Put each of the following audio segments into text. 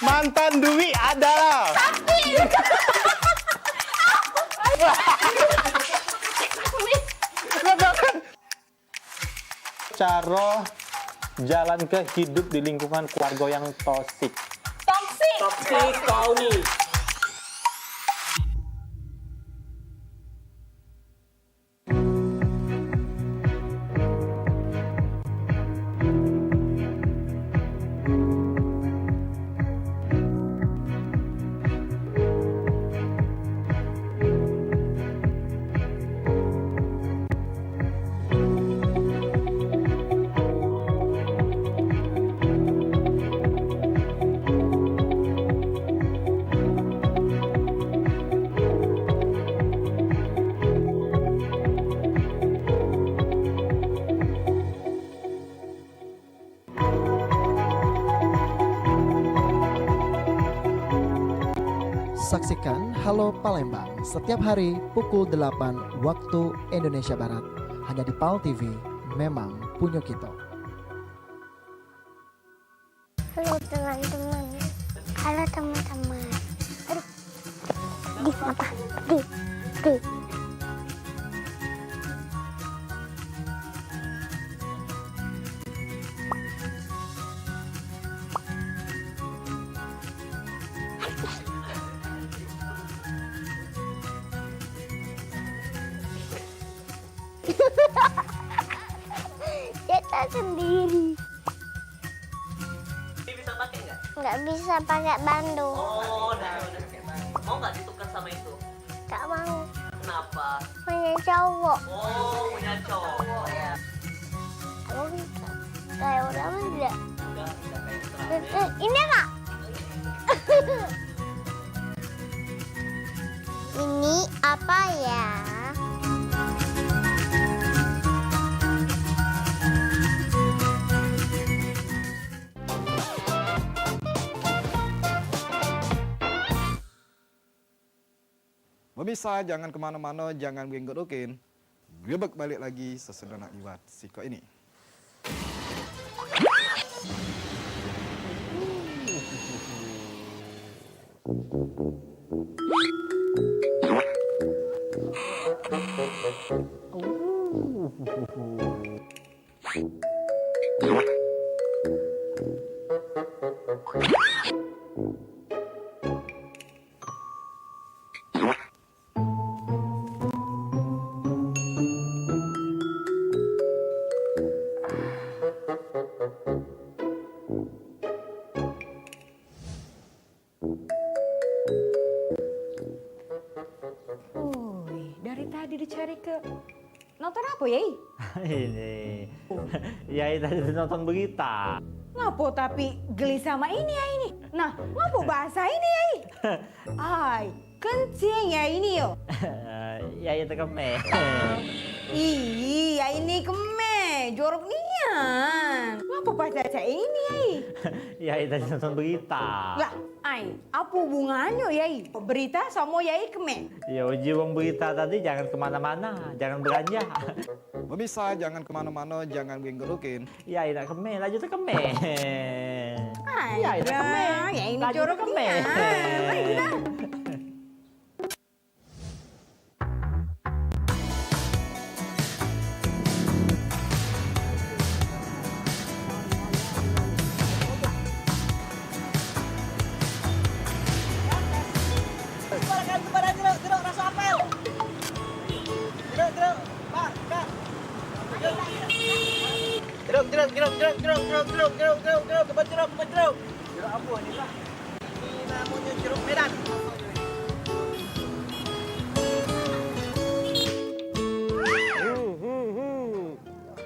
Mantan Dwi adalah cara jalan ke hidup di lingkungan keluarga yang toksik. Toksik. Toksik kau nih. Saksikan Halo Palembang setiap hari pukul 8 waktu Indonesia Barat. Hanya di PAL TV, memang punya kita. Halo teman-teman. Halo teman-teman. Aduh. Di apa? Di. Kita sendiri. Ini bisa pakai nggak? Nggak bisa pakai bandu. Oh, udah pakai banget. Mau nggak ditukar sama itu? Nggak mau. Kenapa? Punya cowok. Oh, punya cowok ya. Kamu bisa. Kayak orang enggak. Udah kayak terang. Ini Kak. Ini apa ya? Pemirsa, jangan kemana-mana, jangan genggorokin. Gebek balik lagi sesudah nak liwat siko ini. Dari tadi dicari ke nonton apa ya? Ini, ya tadi nonton berita. Ngapo tapi geli sama ini ya ini. Nah, ngapo bahasa ini ya? Ay, kencing ya ini yo. Ya itu keme. Iya ini keme, jorok nian. Ngapo bahasa ini ya? Ya tadi nonton berita. Lah, ay, apa hubungannya ya? Berita sama ya keme. Ya uji wong berita tadi jangan kemana-mana, jangan belanja. Pemirsa, jangan kemana-mana, jangan genggorokin. Ya itu keme, lanjut ke keme. Ay, Ya itu keme. ya ini Lanjut jorok ke keme. nian. Ay, dah.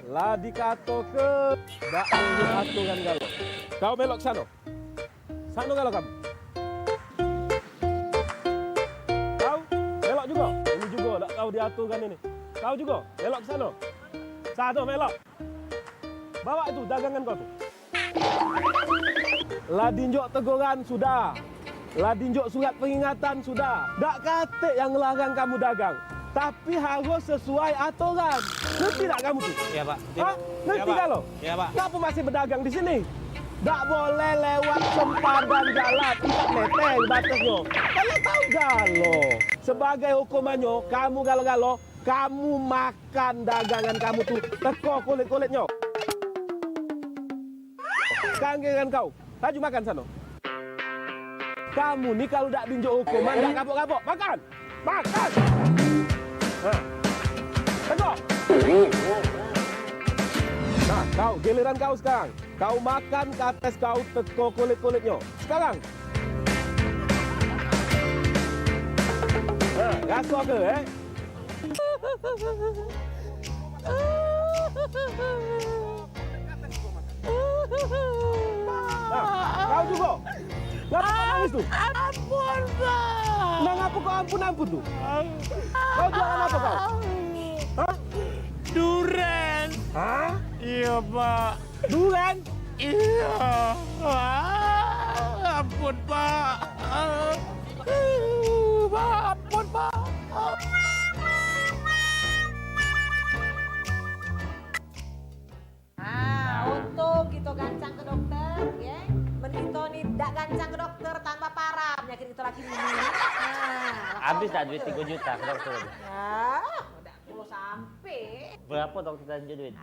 Lah dikato ke dak ngurus aturan kalau. Kau melok sano. Sano kalau kamu. Kau melok juga. Ini juga dak tahu diaturkan ini. Kau juga melok sano. Sano melok. Bawa itu dagangan kau tuh. Lah dinjok teguran sudah. Lah dinjok surat peringatan sudah. Dak kate yang ngelarang kamu dagang. Tapi harus sesuai aturan. Ngerti tak kamu tuh? Ya Pak. Hah? Ngerti Pak. kalau? Ya Pak. Kenapa masih berdagang di sini? Tak boleh lewat sempadan jalan. Tidak leteng batasnya. Kalian tahu galo. Sebagai hukumannya, kamu galo-galo, kamu makan dagangan kamu tuh teko kulit-kulitnya. Kanggengan kau, laju makan sana. Kamu nih kalau tak tunjuk hukuman, tak kapok-kapok. Makan! Makan! Nah, tengok! Nah, kau, giliran kau sekarang. Kau makan ke atas kau teko kulit-kulitnya. Sekarang. Nah, rasa ke, Nah, kau juga. Ngapa kau nangis tuh? Ampun, Pak. Nah, ngapa kau ampun-ampun tuh? Kau jualan apa kau? Hah? Duren. Hah? Iya, Pak. Duren? Iya. Ampun, Pak. Ampun, Pak. Untung kita gancang ke dokter, ya. Menito nih dak gancang ke dokter tanpa parah penyakit itu lagi ini. Habis tak duit 3 juta ke dokter? Ya, udah perlu sampai. Berapa dokter tadi duit?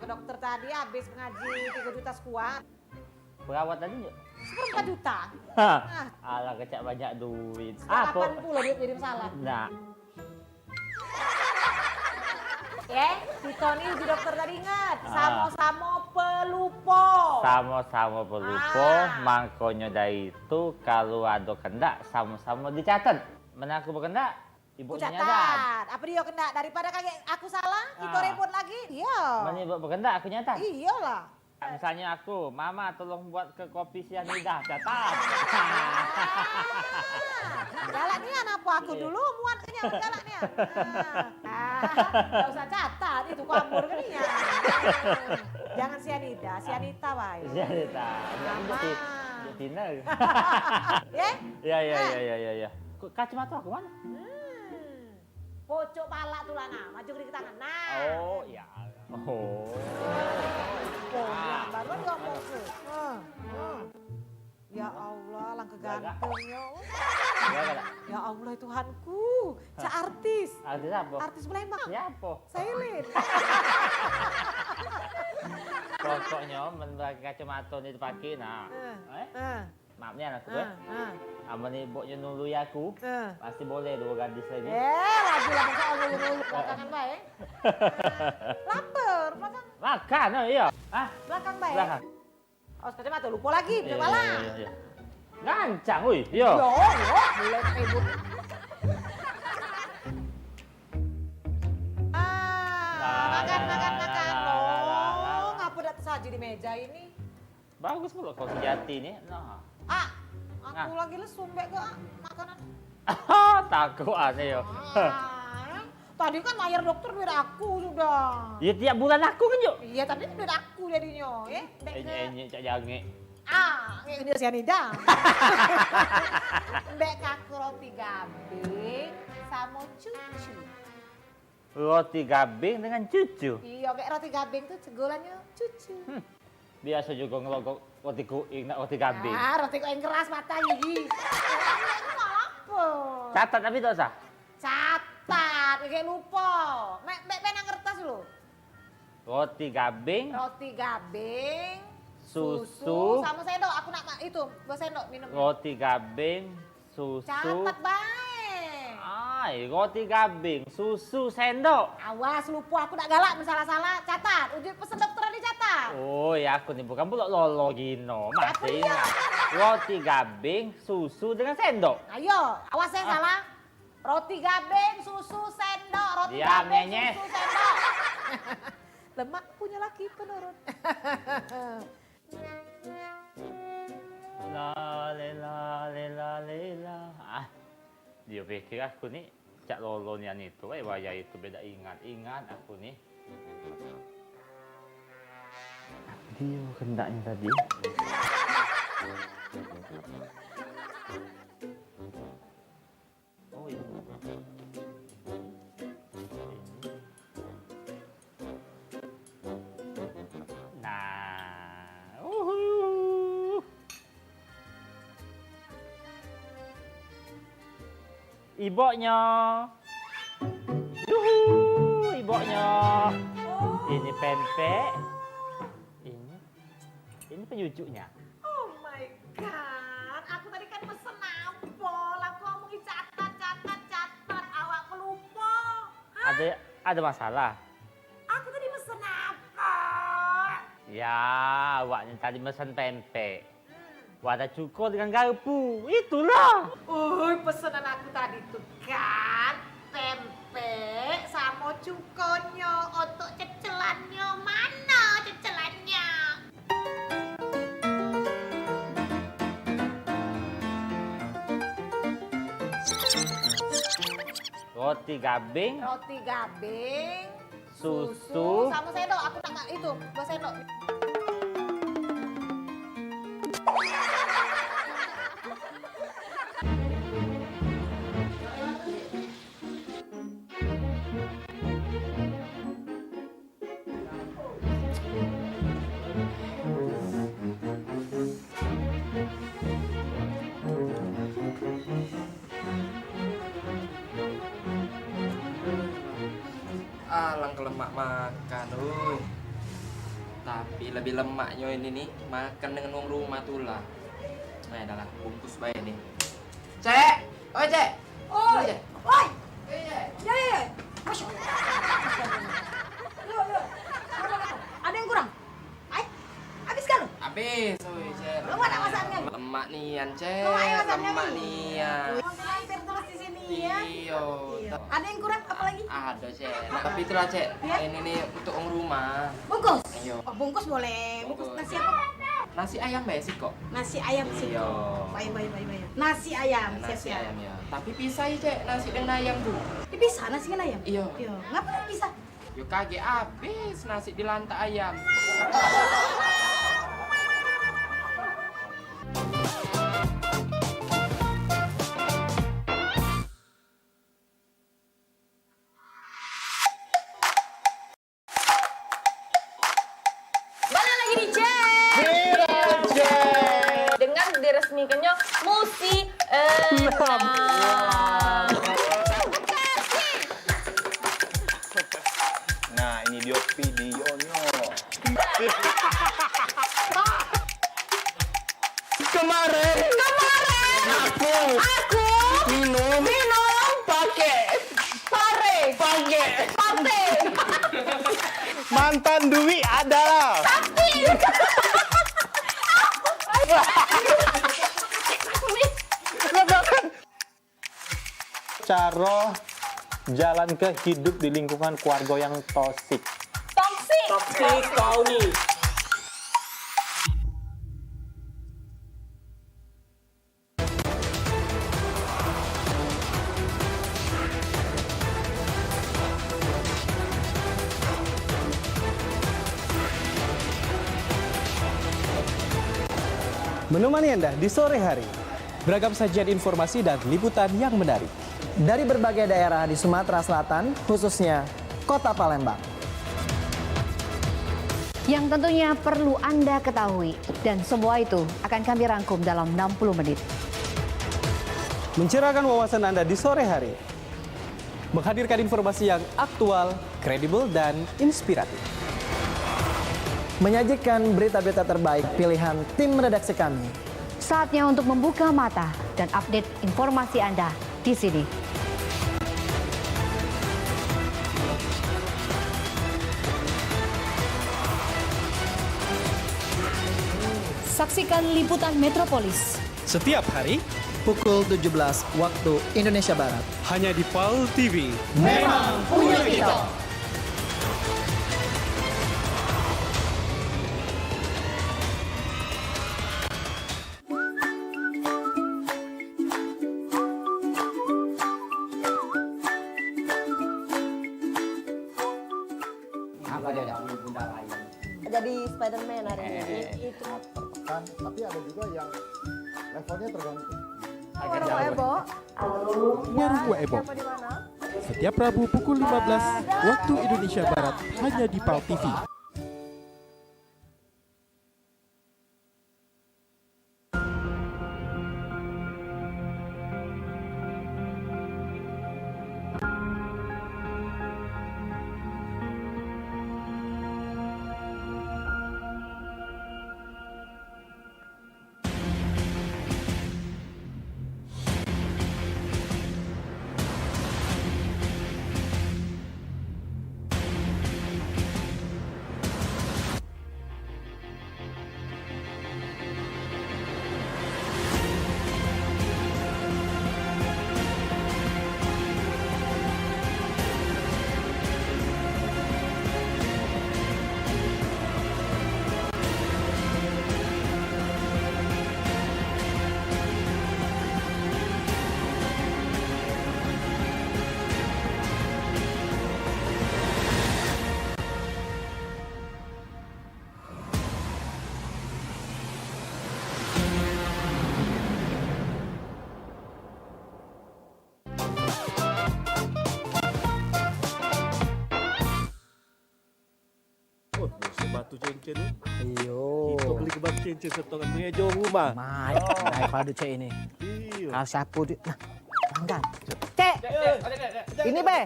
Ke dokter tadi habis ngaji 3 juta sekuat. Perawat tadi yuk? 4 juta. Alah kecak banyak duit. Kapan pula duit jadi masalah? Nah, Ya, Tito nih di dokter tadi ingat, sama-sama pelupo. sama-sama pelupo, makanya dari itu kalau ada kendak sama-sama dicatat. Mana aku berkendak, ibu Catat. nyatat. Apa dia kena daripada kaget aku salah, kita repot lagi. Iya. Mana ibu berkendak, aku nyatat. Iyalah. Misalnya aku, Mama tolong buat ke kopi sianida, catat. Jalannya apa aku dulu muat kenyang jalannya. Enggak usah catat itu kabur kan ya. Jangan sianida, sianita baik. Sianida. Mama. Betina. Ya? Ya. Kacamata aku mana? Pocok pala tuh Lana, maju ke tangan. Nah. Oh, ya. Oh. Baru ngomong tuh. Ya Allah, langkah gantengnya. Ya Allah Tuhanku, cak artis. Artis apa? Artis Palembang. Siapa? Sailin. Pokoknya pakai kacamata ini dipakai, nah. Maafnya anak gue. Aman ibunya nulu ya aku. Pasti boleh 2 gadis lagi. Lagi soal nulu belakangan baik. Lapar, belakang. Makan, iya. Belakang baik. Belakang. Awas kacamata lupa lagi, bisa pala. Iya. Gancang, wih. Iya. Yo, boleh ribut. Makan. Oh, ngapa dak saji di meja ini? Bagus pula kau sejati nih. Nah. Aku lagi lesu mbak ke makanan. Takut aneh yo. Tadi kan bayar dokter duit aku sudah. Ya tiap bulan aku kan yuk. Iya, tapi duit aku jadinya, ya. Enye cak jange. Ini sianida. Mbak aku roti gabing sama cucu. Roti gabing dengan cucu. Iya, kayak roti gabing tuh cegolannya cucu. Biasa juga ngelogok roti kuing, nak roti gabing. Roti kok yang keras mata gigi. Ini apa? Catat tapi tak usah. Catat, kayak lupa. Mek penang kertas lu. Roti gabing, susu, sama sendok. Aku nak itu, bawa sendok minum. roti gabing, susu. Catat baik. Roti gabing, susu, sendok. Awas lupa, aku nak galak salah-salah. Catat, udah pesen dokter dicatat. Oh ya aku nih bukan pula lolo gino. Masih ingat. Roti gabing, susu dengan sendok. Ayo, awas saya salah. Roti gabing, susu, sendok. Roti Diam, gabing, Nyenyes. susu, sendok. Lemak punya laki penurun. La. Dia pikir aku nih cak lolo nian itu, waya itu beda ingat aku nih. Dia kendaknya tadi. Oh iya. Nah, Iboknya. Yuhu, iboknya. Ini pempek. Ini penyucuknya. Oh my god, aku tadi kan pesen apel. Aku ngomongin catat. Awak lupa. Ada masalah? Aku tadi pesen apel. Ya, awaknya tadi mesen pempek. Wadah cukur dengan garpu. Itulah. Pesanan aku tadi tuh kan pempek sama cukonyo. Untuk cecelannya mana cecelannya? Roti gabing, Roti gabing, susu. sama sendok. Aku tak itu, 2 sendok. Alang kelemak makan, tapi lebih lemaknya ini nih makan dengan uang rumah tuh lah. Nah, adalah bungkus bayi nih. Cek, oi cek, Oi, Cek. oi, Iya. ya. Masuk. Yuk. Ada yang kurang? Habis kan? Habis, oi cek. Lemak tak masakannya? Lemak nian cek, Lemak ya masakannya lemak nih? nian. Hampir terus di sini ya. Iya. Ada yang kurang apa lagi? Ada cek. Nah, tapi itulah cek. Ya. Ini nih untuk uang rumah. Bungkus? Iya. Oh, bungkus boleh. Bungkus Bungkus. nasi apa? Nasi ayam basic kok. Nasi ayam sih. Iya. Baik. Nasi ayam, Nasi siap. ayam ya. Tapi pisah ya cek, nasi dengan ayam tuh. Bisa nasi kan ayam? Iya. Ngapa bisa? Yo kaget habis nasi di lantai ayam. Balik lagi di Cek. Dengan diresmikannya Musi Nah, ini dia videonya. Kemarin aku minum pakai mantan Dwi adalah Cara jalan ke hidup di lingkungan keluarga yang toksik. toksik. kau nih. Menemani Anda di sore hari. Beragam sajian informasi dan liputan yang menarik. Dari berbagai daerah di Sumatera Selatan, khususnya Kota Palembang. Yang tentunya perlu Anda ketahui. Dan semua itu akan kami rangkum dalam 60 menit. Mencerahkan wawasan Anda di sore hari. Menghadirkan informasi yang aktual, kredibel, dan inspiratif. Menyajikan berita-berita terbaik pilihan tim redaksi kami. Saatnya untuk membuka mata dan update informasi Anda di sini. Saksikan liputan Metropolis Setiap hari, Pukul 17 waktu Indonesia Barat. hanya di PAL TV. Memang punya kita. Jadi Spider-Man hari ini itu. Tapi ada juga yang levelnya tergantung. Warung Ebo. Warung Ebo. Siapa di mana? Setiap Rabu pukul 15 waktu Indonesia Barat hanya di PAL TV. cincin tu. Iyo. Kita beli kebab cincin setongan mengejo rumah. Mai, daripada cek ini. Iya. Kalau siapa dia, nah, langgan. Cek, ini be.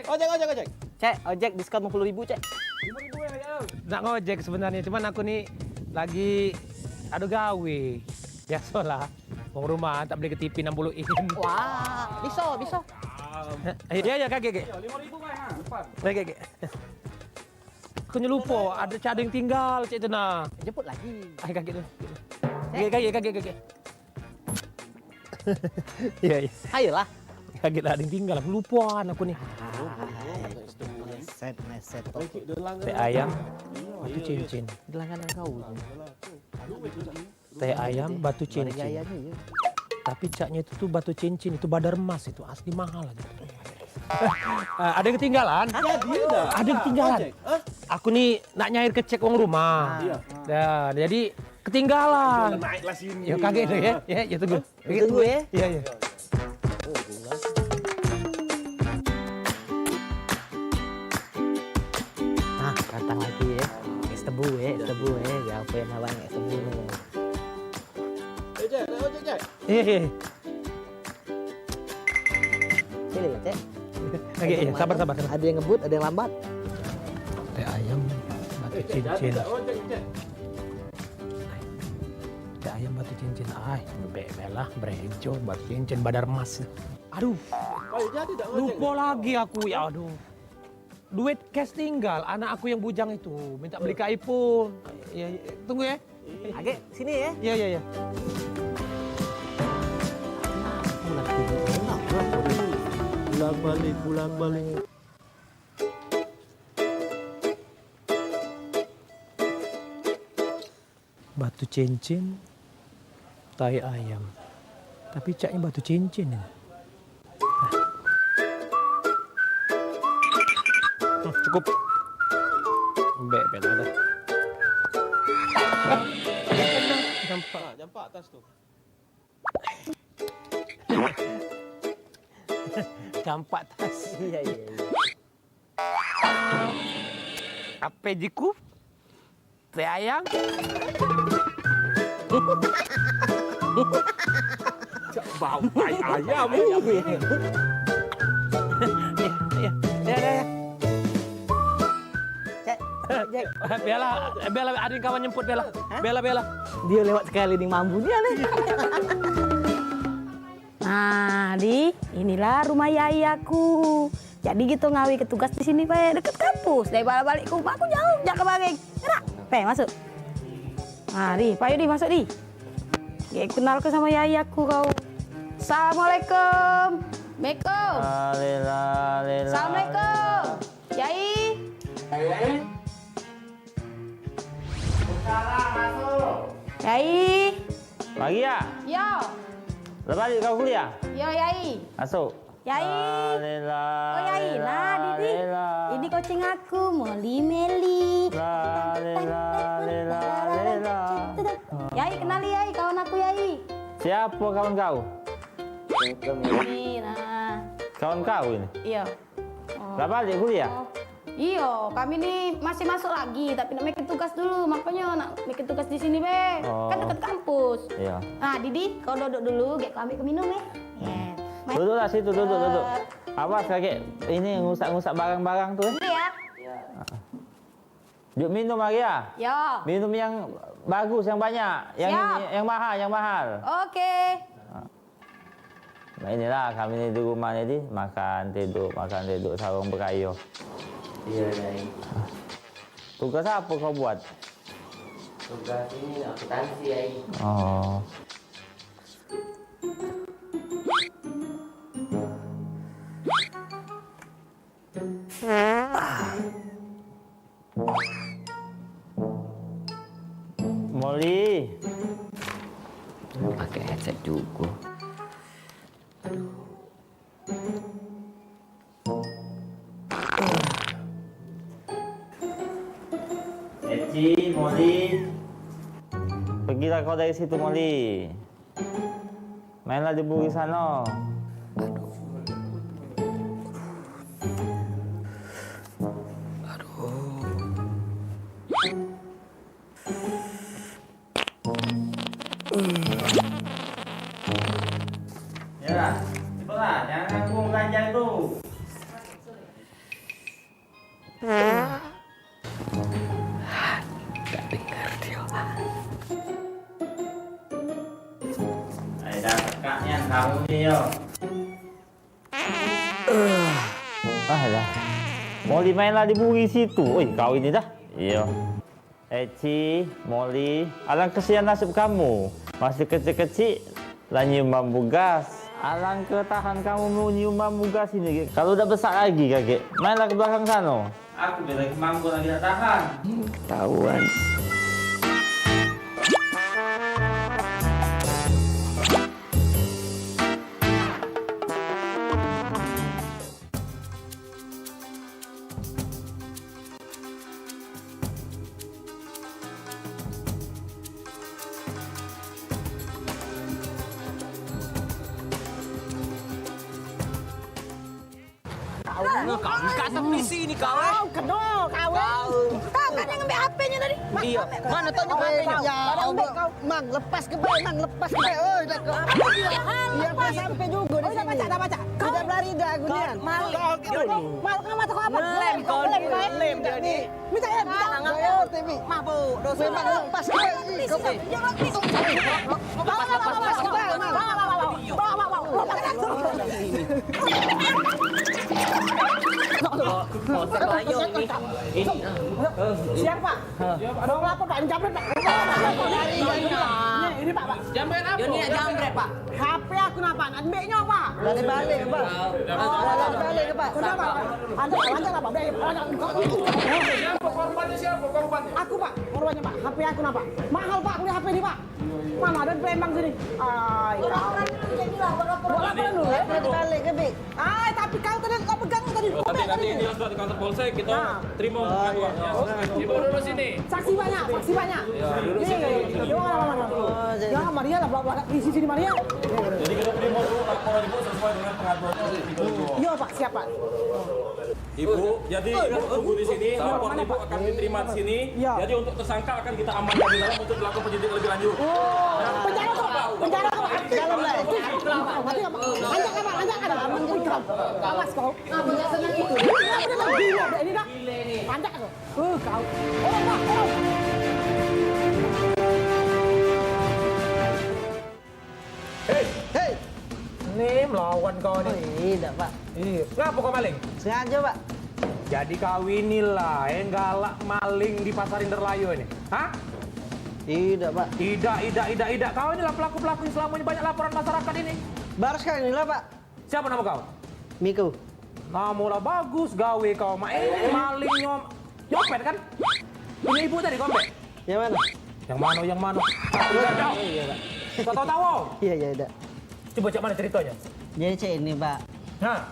Ojek. Cek, ojek diskon 50.000 cek. Nak ngojek sebenarnya, cuman aku nih lagi ada gawe. Biasalah, wong rumah tak beli ke TV 60 in. Wah, bisa. Iya, kakek. 5.000 kan? Depan. Kakek. Aku lupa, ada yang tinggal cek itu nah. Jemput lagi. Ay, kakek tu. Kakek. Iya. Ayolah. Kaget ada yang tinggal, aku lupa aku nih. Meset. Teh ayam, batu cincin. Langganan kau. Teh ayam, batu cincin. Tapi caknya itu tuh batu cincin, itu badar emas, itu asli mahal aja. Ada yang ketinggalan? Ada yang ketinggalan. Aku nih nak nyair ke cek uang rumah. Nah, jadi ketinggalan. Naiklah sini. Ya kaget tuh ya. Ya tunggu. Tunggu ya. Iya. Nah, datang lagi ya. Es tebu ya. Ya apa yang awang es tebu nih. Ojek. Iya. Sini lah cek. Oke, sabar. Ada yang ngebut, ada yang lambat. Teh ayam, batu cincin. Teh ayam, batu cincin. Ay, belah, berejo, batu cincin, badar emas. Aduh, lupa lagi aku ya. Aduh, duit cash tinggal. Anak aku yang bujang itu minta beli ke iPhone. Ya, tunggu ya. Agak sini ya. Iya. Pulang balik. Batu cincin, tai ayam. Tapi caknya batu cincin ini. Cukup. Belah dah. Jampak atas tu. Campak tas. Iya. Apa jiku? Teh ayam. Bau tai ayam. Ya. Cek. Bella, ada yang kawan nyemput Bella. Bella. Dia lewat sekali nih mampu dia nih. Nah, inilah rumah yai aku. Jadi gitu ngawi ke tugas di sini Pak, deket kampus. Dari balik ke rumah aku jauh, jak ke Bageng. Gerak. Masuk. Nah, Pak Yudi masuk di. Kenal ke sama yai aku kau. Assalamualaikum. Assalamualaikum. Yai. Yai. Lagi ya? Yo. Lepas kau kuliah? Yo, Yai. Masuk. Yai. Oh, Yai. Nah, Didi. Ini coaching aku, Meli. Yai, kenali Yai, kawan aku Yai. Siapa kawan kau? Ini, nah. Kawan kau ini? Iya. Gak balik kuliah? Iya, kami nih masih masuk lagi, tapi nak bikin tugas dulu, makanya nak bikin tugas di sini be. Kan dekat kampus. Iya. Nah, Didi, kau duduk dulu, gak kami ke minum ya. Duduklah situ, duduk. Awas kakek, ini ngusak-ngusak barang-barang tuh. Iya. Yuk minum lagi ya? Ya. Minum yang bagus, yang banyak, yang mahal. Oke. Nah inilah kami ini di rumah ini makan tidur sarung berkayu. Iya, Yai. Tugas apa kau buat? Tugas ini akuntansi, Yai. Oh. Molly. Pakai headset juga. Eci, Molly. Pergilah kau dari situ, Molly. Mainlah di buri sana. Ya, cepatlah, jangan aku belanja itu. Gak dengar dia. Ayo dah, kakaknya kamu ni yo. Dah. Molly mainlah di buri situ. Oi, kau ini dah. Iya. Eci, Molly, alang kesian nasib kamu. Masih kecil-kecil, lah nyium bambu gas. Alang ketahan kamu mau nyium bambu gas ini. Kalau udah besar lagi, kakek, mainlah ke belakang sana. Aku biar lagi mampu lagi tak tahan. Tahuan. Kau kata di sini kau. Kau kedua kau. Kau kan yang ambil HP-nya tadi. Iya. Mana tahu HP-nya? Ya, Mang, lepas ke bayi, Mang, lepas ke bayi. Oh, dah kau. Iya, kau sampai juga di sini. Dah baca. Kau dah berlari dah aku ni. Mal kau mata kau apa? Lem kau. Lem dia ni. Minta ya, minta. Ayo, TV. Mabuk. Dosa Mang, lepas ke bayi. Kau pergi. Bawa. Polsek Layu ini. Siapa? Ada lapor Pak, jambret Pak. Ini Pak. Jambret apa? Ini jambret Pak. HP aku napa? Ambilnya Pak. Balik Pak. Balik Pak. Kenapa? Anda apa? Siapa korbannya? Aku Pak, korbannya Pak. HP aku napa? Mahal Pak, beli HP ini Pak. Mana ada di Palembang sini? Laporan dulu. Balik ke Bik. Tapi kau tadi kau pegang tadi. Nanti ini langsung di kantor polsek kita terima pengaduan. Ibu dulu sini. Saksi banyak. Jangan Maria lah belakang di sini Maria. Jadi kita terima dulu laporan ibu sesuai dengan pengaduan ibu. Iya Pak, siap Pak. Ibu, jadi ibu tunggu di sini. Laporan ibu akan diterima di sini. Jadi untuk tersangka akan kita amankan di dalam untuk dilakukan penyidikan lebih lanjut. Penjara Pak. Dalam lah. Nanti lanjut. Awas kau. Biasanya gitu. Ini dah. Panjang kau. Kau. Orang. Hei. Ini melawan kau nih. Tidak Pak. Iya. Kenapa kau maling? Sengaja Pak. Jadi kau inilah yang galak maling di pasar Inderlayu ini. Hah? Tidak Pak. Tidak. Kau inilah pelaku-pelaku yang selama ini banyak laporan masyarakat ini. Baru sekali inilah Pak. Siapa nama kau? Miko. Nama lah bagus, gawe kau. Maling nyopet kan? Punya ibu tadi kompet? Yang mana? Yang mana? Iya, Pak. Kau tahu? Iya, udah. Coba cak mana ceritanya? Jadi cek ini Pak. Hah?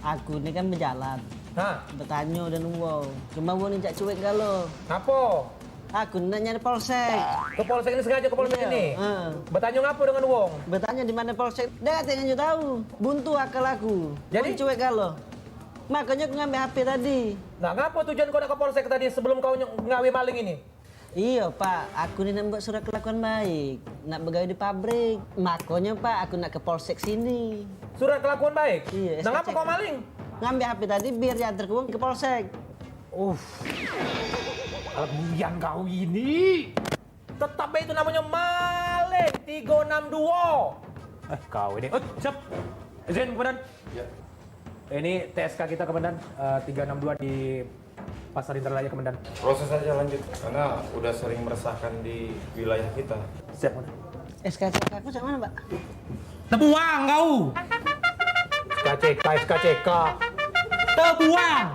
Aku ini kan berjalan. Hah? Bertanya dan uang. Cuma mau ninjak cuek galau. Apa? Aku nak nyari polsek. Ke polsek ini sengaja ke polsek ini? Bertanya ngapa dengan uang? Bertanya di mana polsek. Dia katanya tahu. Buntu akal aku. Jadi? Mau cuek galau. Makanya aku ngambil HP tadi. Nah, ngapa tujuan kau nak ke polsek tadi sebelum kau ngawe maling ini? Iya Pak, aku ini nak buat surat kelakuan baik. Nak bergawe di pabrik. Makanya Pak, aku nak ke polsek sini. Surat kelakuan baik? Iya. Nah, ngapa kau maling? Ngambil HP tadi biar diantar ke polsek. Kelebihan kau ini. Tetap itu namanya maling 362. Kau ini. Siap. Izin, Komandan. Ya. Ini TSK kita, Komandan. 362 di Pasar Indralaya, Komandan. Proses saja lanjut, karena udah sering meresahkan di wilayah kita. Siap, Komandan. SKCK aku sama mana, Pak? Terbuang kau! SKCK. Terbuang!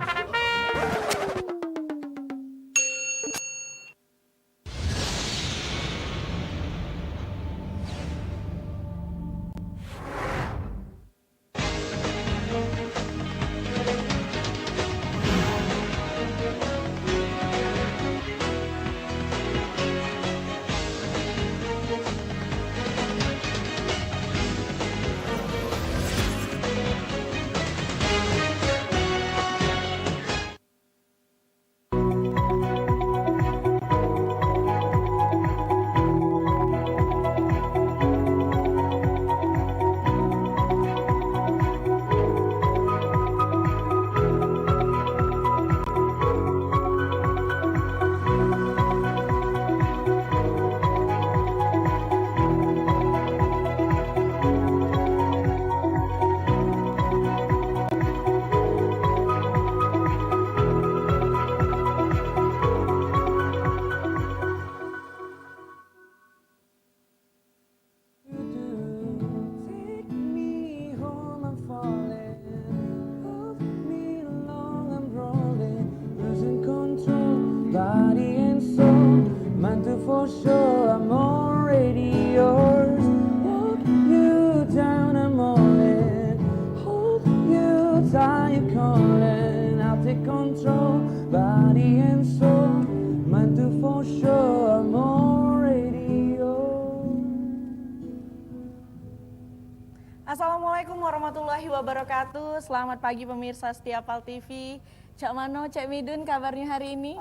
Assalamualaikum warahmatullahi wabarakatuh. Selamat pagi pemirsa setia PAL TV. Cak Mano, Cak Midun, kabarnya hari ini?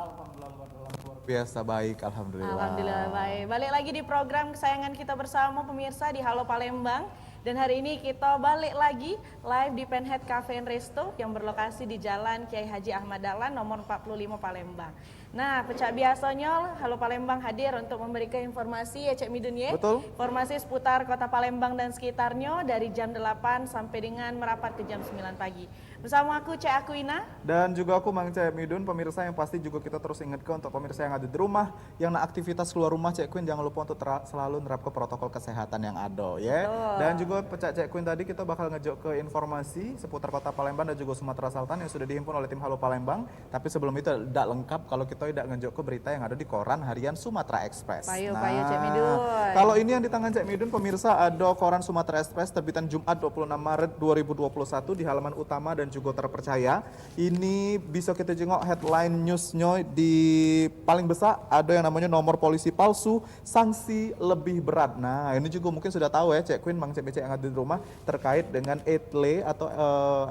Biasa baik, alhamdulillah. Alhamdulillah baik. Balik lagi di program kesayangan kita bersama pemirsa di Halo Palembang. Dan hari ini kita balik lagi live di Penhead Cafe and Resto yang berlokasi di Jalan Kiai Haji Ahmad Dahlan nomor 45 Palembang. Nah, pecah biasanya Halo Palembang hadir untuk memberikan informasi ya Cek Midun ya. Betul. Informasi seputar Kota Palembang dan sekitarnya dari jam 8 sampai dengan merapat ke jam 9 pagi. Bersama aku Cek Akuina. Dan juga aku Mang Cek Midun, pemirsa yang pasti juga kita terus ingatkan untuk pemirsa yang ada di rumah, yang nak aktivitas keluar rumah Cek Queen jangan lupa untuk selalu nerapkan protokol kesehatan yang ada ya. Dan juga Pecah Cek Queen tadi kita bakal ngejok ke informasi seputar Kota Palembang dan juga Sumatera Selatan yang sudah dihimpun oleh tim Halo Palembang. Tapi sebelum itu tidak lengkap kalau kita tidak ngejok ke berita yang ada di koran harian Sumatera Express. Payo Cek Midun. Kalau ini yang di tangan Cek Midun pemirsa ada koran Sumatera Express terbitan Jumat 26 Maret 2021 di halaman utama dan juga terpercaya. Ini bisa kita jengok headline newsnya di paling besar ada yang namanya nomor polisi palsu, sanksi lebih berat. Nah ini juga mungkin sudah tahu ya Cek Queen, Mang Cek Becek yang ada di rumah terkait dengan etle atau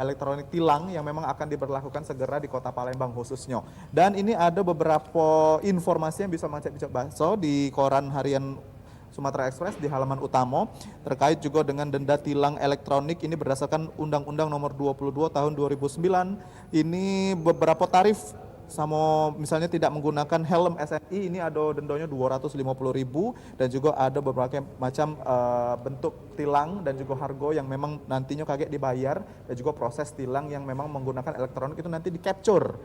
elektronik tilang yang memang akan diberlakukan segera di Kota Palembang khususnya. Dan ini ada beberapa informasi yang bisa Mang Cek Becek baca di koran harian Sumatera Express di halaman utama terkait juga dengan denda tilang elektronik ini berdasarkan Undang-Undang Nomor 22 Tahun 2009. Ini beberapa tarif sama misalnya tidak menggunakan helm SNI ini ada dendanya 250.000 dan juga ada beberapa macam bentuk tilang dan juga harga yang memang nantinya kaget dibayar dan juga proses tilang yang memang menggunakan elektronik itu nanti di capture.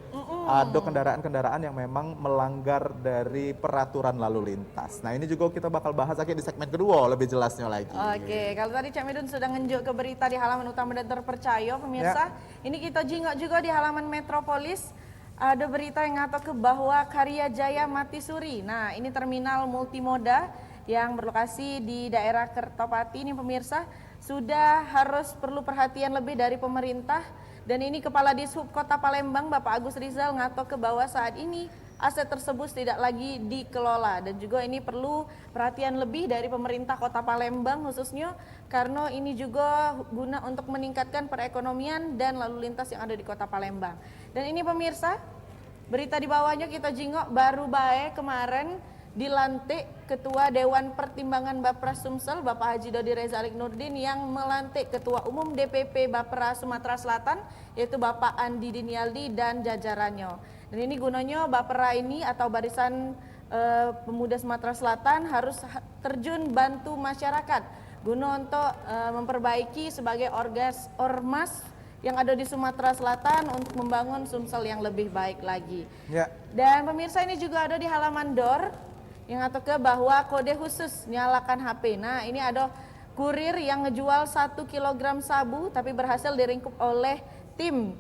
Ada kendaraan-kendaraan yang memang melanggar dari peraturan lalu lintas. Nah ini juga kita bakal bahas lagi di segmen kedua lebih jelasnya lagi. Oke, kalau tadi Cak Midun sudah ngenjuk ke berita di halaman utama dan terpercaya pemirsa, ini kita jingok juga di halaman Metropolis. Ada berita yang ngata ke bahwa Karya Jaya mati suri. Nah ini terminal multimoda yang berlokasi di daerah Kertopati ini pemirsa sudah harus perlu perhatian lebih dari pemerintah. Dan ini Kepala Dishub Kota Palembang Bapak Agus Rizal ngato ke bahwa saat ini aset tersebut tidak lagi dikelola. Dan juga ini perlu perhatian lebih dari pemerintah Kota Palembang khususnya karena ini juga guna untuk meningkatkan perekonomian dan lalu lintas yang ada di Kota Palembang. Dan ini pemirsa, berita di bawahnya kita jingok baru baik kemarin dilantik Ketua Dewan Pertimbangan Bapra Sumsel Bapak Haji Dodi Rezalik Nurdin yang melantik Ketua Umum DPP Bapra Sumatera Selatan yaitu Bapak Andi Dinialdi dan jajarannya. Dan ini gunanya Bapra ini atau Barisan Pemuda Sumatera Selatan harus terjun bantu masyarakat guna untuk memperbaiki sebagai ormas yang ada di Sumatera Selatan untuk membangun Sumsel yang lebih baik lagi. Ya. Dan pemirsa ini juga ada di halaman DOR yang atau ke bahwa kode khusus nyalakan HP. Nah ini ada kurir yang ngejual 1 kg sabu tapi berhasil diringkup oleh tim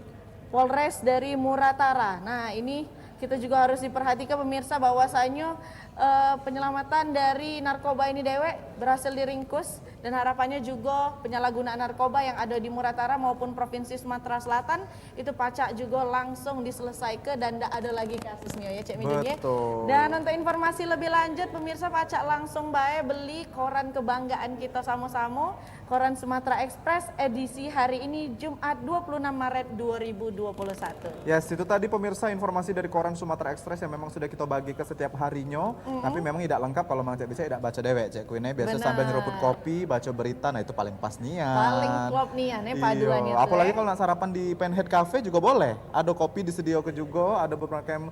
Polres dari Muratara. Nah ini kita juga harus diperhatikan pemirsa bahwasanya penyelamatan dari narkoba ini dewek berhasil diringkus dan harapannya juga penyalahgunaan narkoba yang ada di Muratara maupun Provinsi Sumatera Selatan itu pacak juga langsung diselesaikan dan tidak ada lagi kasusnya ya Cek Midun ya. Dan untuk informasi lebih lanjut pemirsa pacak langsung baik beli koran kebanggaan kita sama-sama, koran Sumatera Express edisi hari ini Jumat 26 Maret 2021. Yes, itu tadi pemirsa informasi dari koran Sumatera Express yang memang sudah kita bagi ke setiap harinya. Tapi memang tidak lengkap kalau Mang Cek bisa tidak baca dewek Cek Queen. Biasa sambil nyeruput kopi, baca berita, nah itu paling pas nian. Paling klop nian paduannya. Apalagi kalau nak sarapan di Penhead Cafe juga boleh. Ada kopi disediakan juga, ada beberapa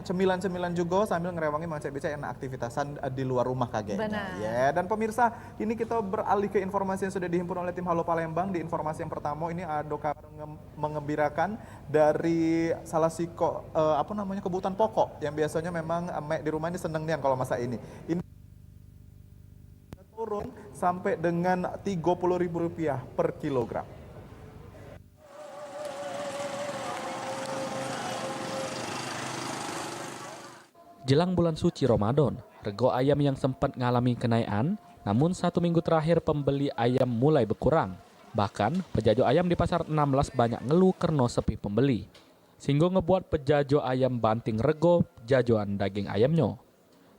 cemilan-cemilan juga sambil ngerewangi Mang Cek bisa yang aktivitasan di luar rumah kagaknya. Ya, dan pemirsa, ini kita beralih ke informasi yang sudah dihimpun oleh tim Halo Palembang. Di informasi yang pertama ini ada kabar mengembirakan dari salah siko kebutuhan pokok yang biasanya memang di rumah ini seneng nih kalau masa ini. Ini turun sampai dengan Rp30.000 per kilogram. Jelang bulan suci Ramadan, rego ayam yang sempat mengalami kenaikan, namun 1 minggu terakhir pembeli ayam mulai berkurang. Bahkan, pejajo ayam di Pasar 16 banyak ngeluh karena sepi pembeli. Sehingga ngebuat pejajo ayam banting rego jajoan daging ayamnya.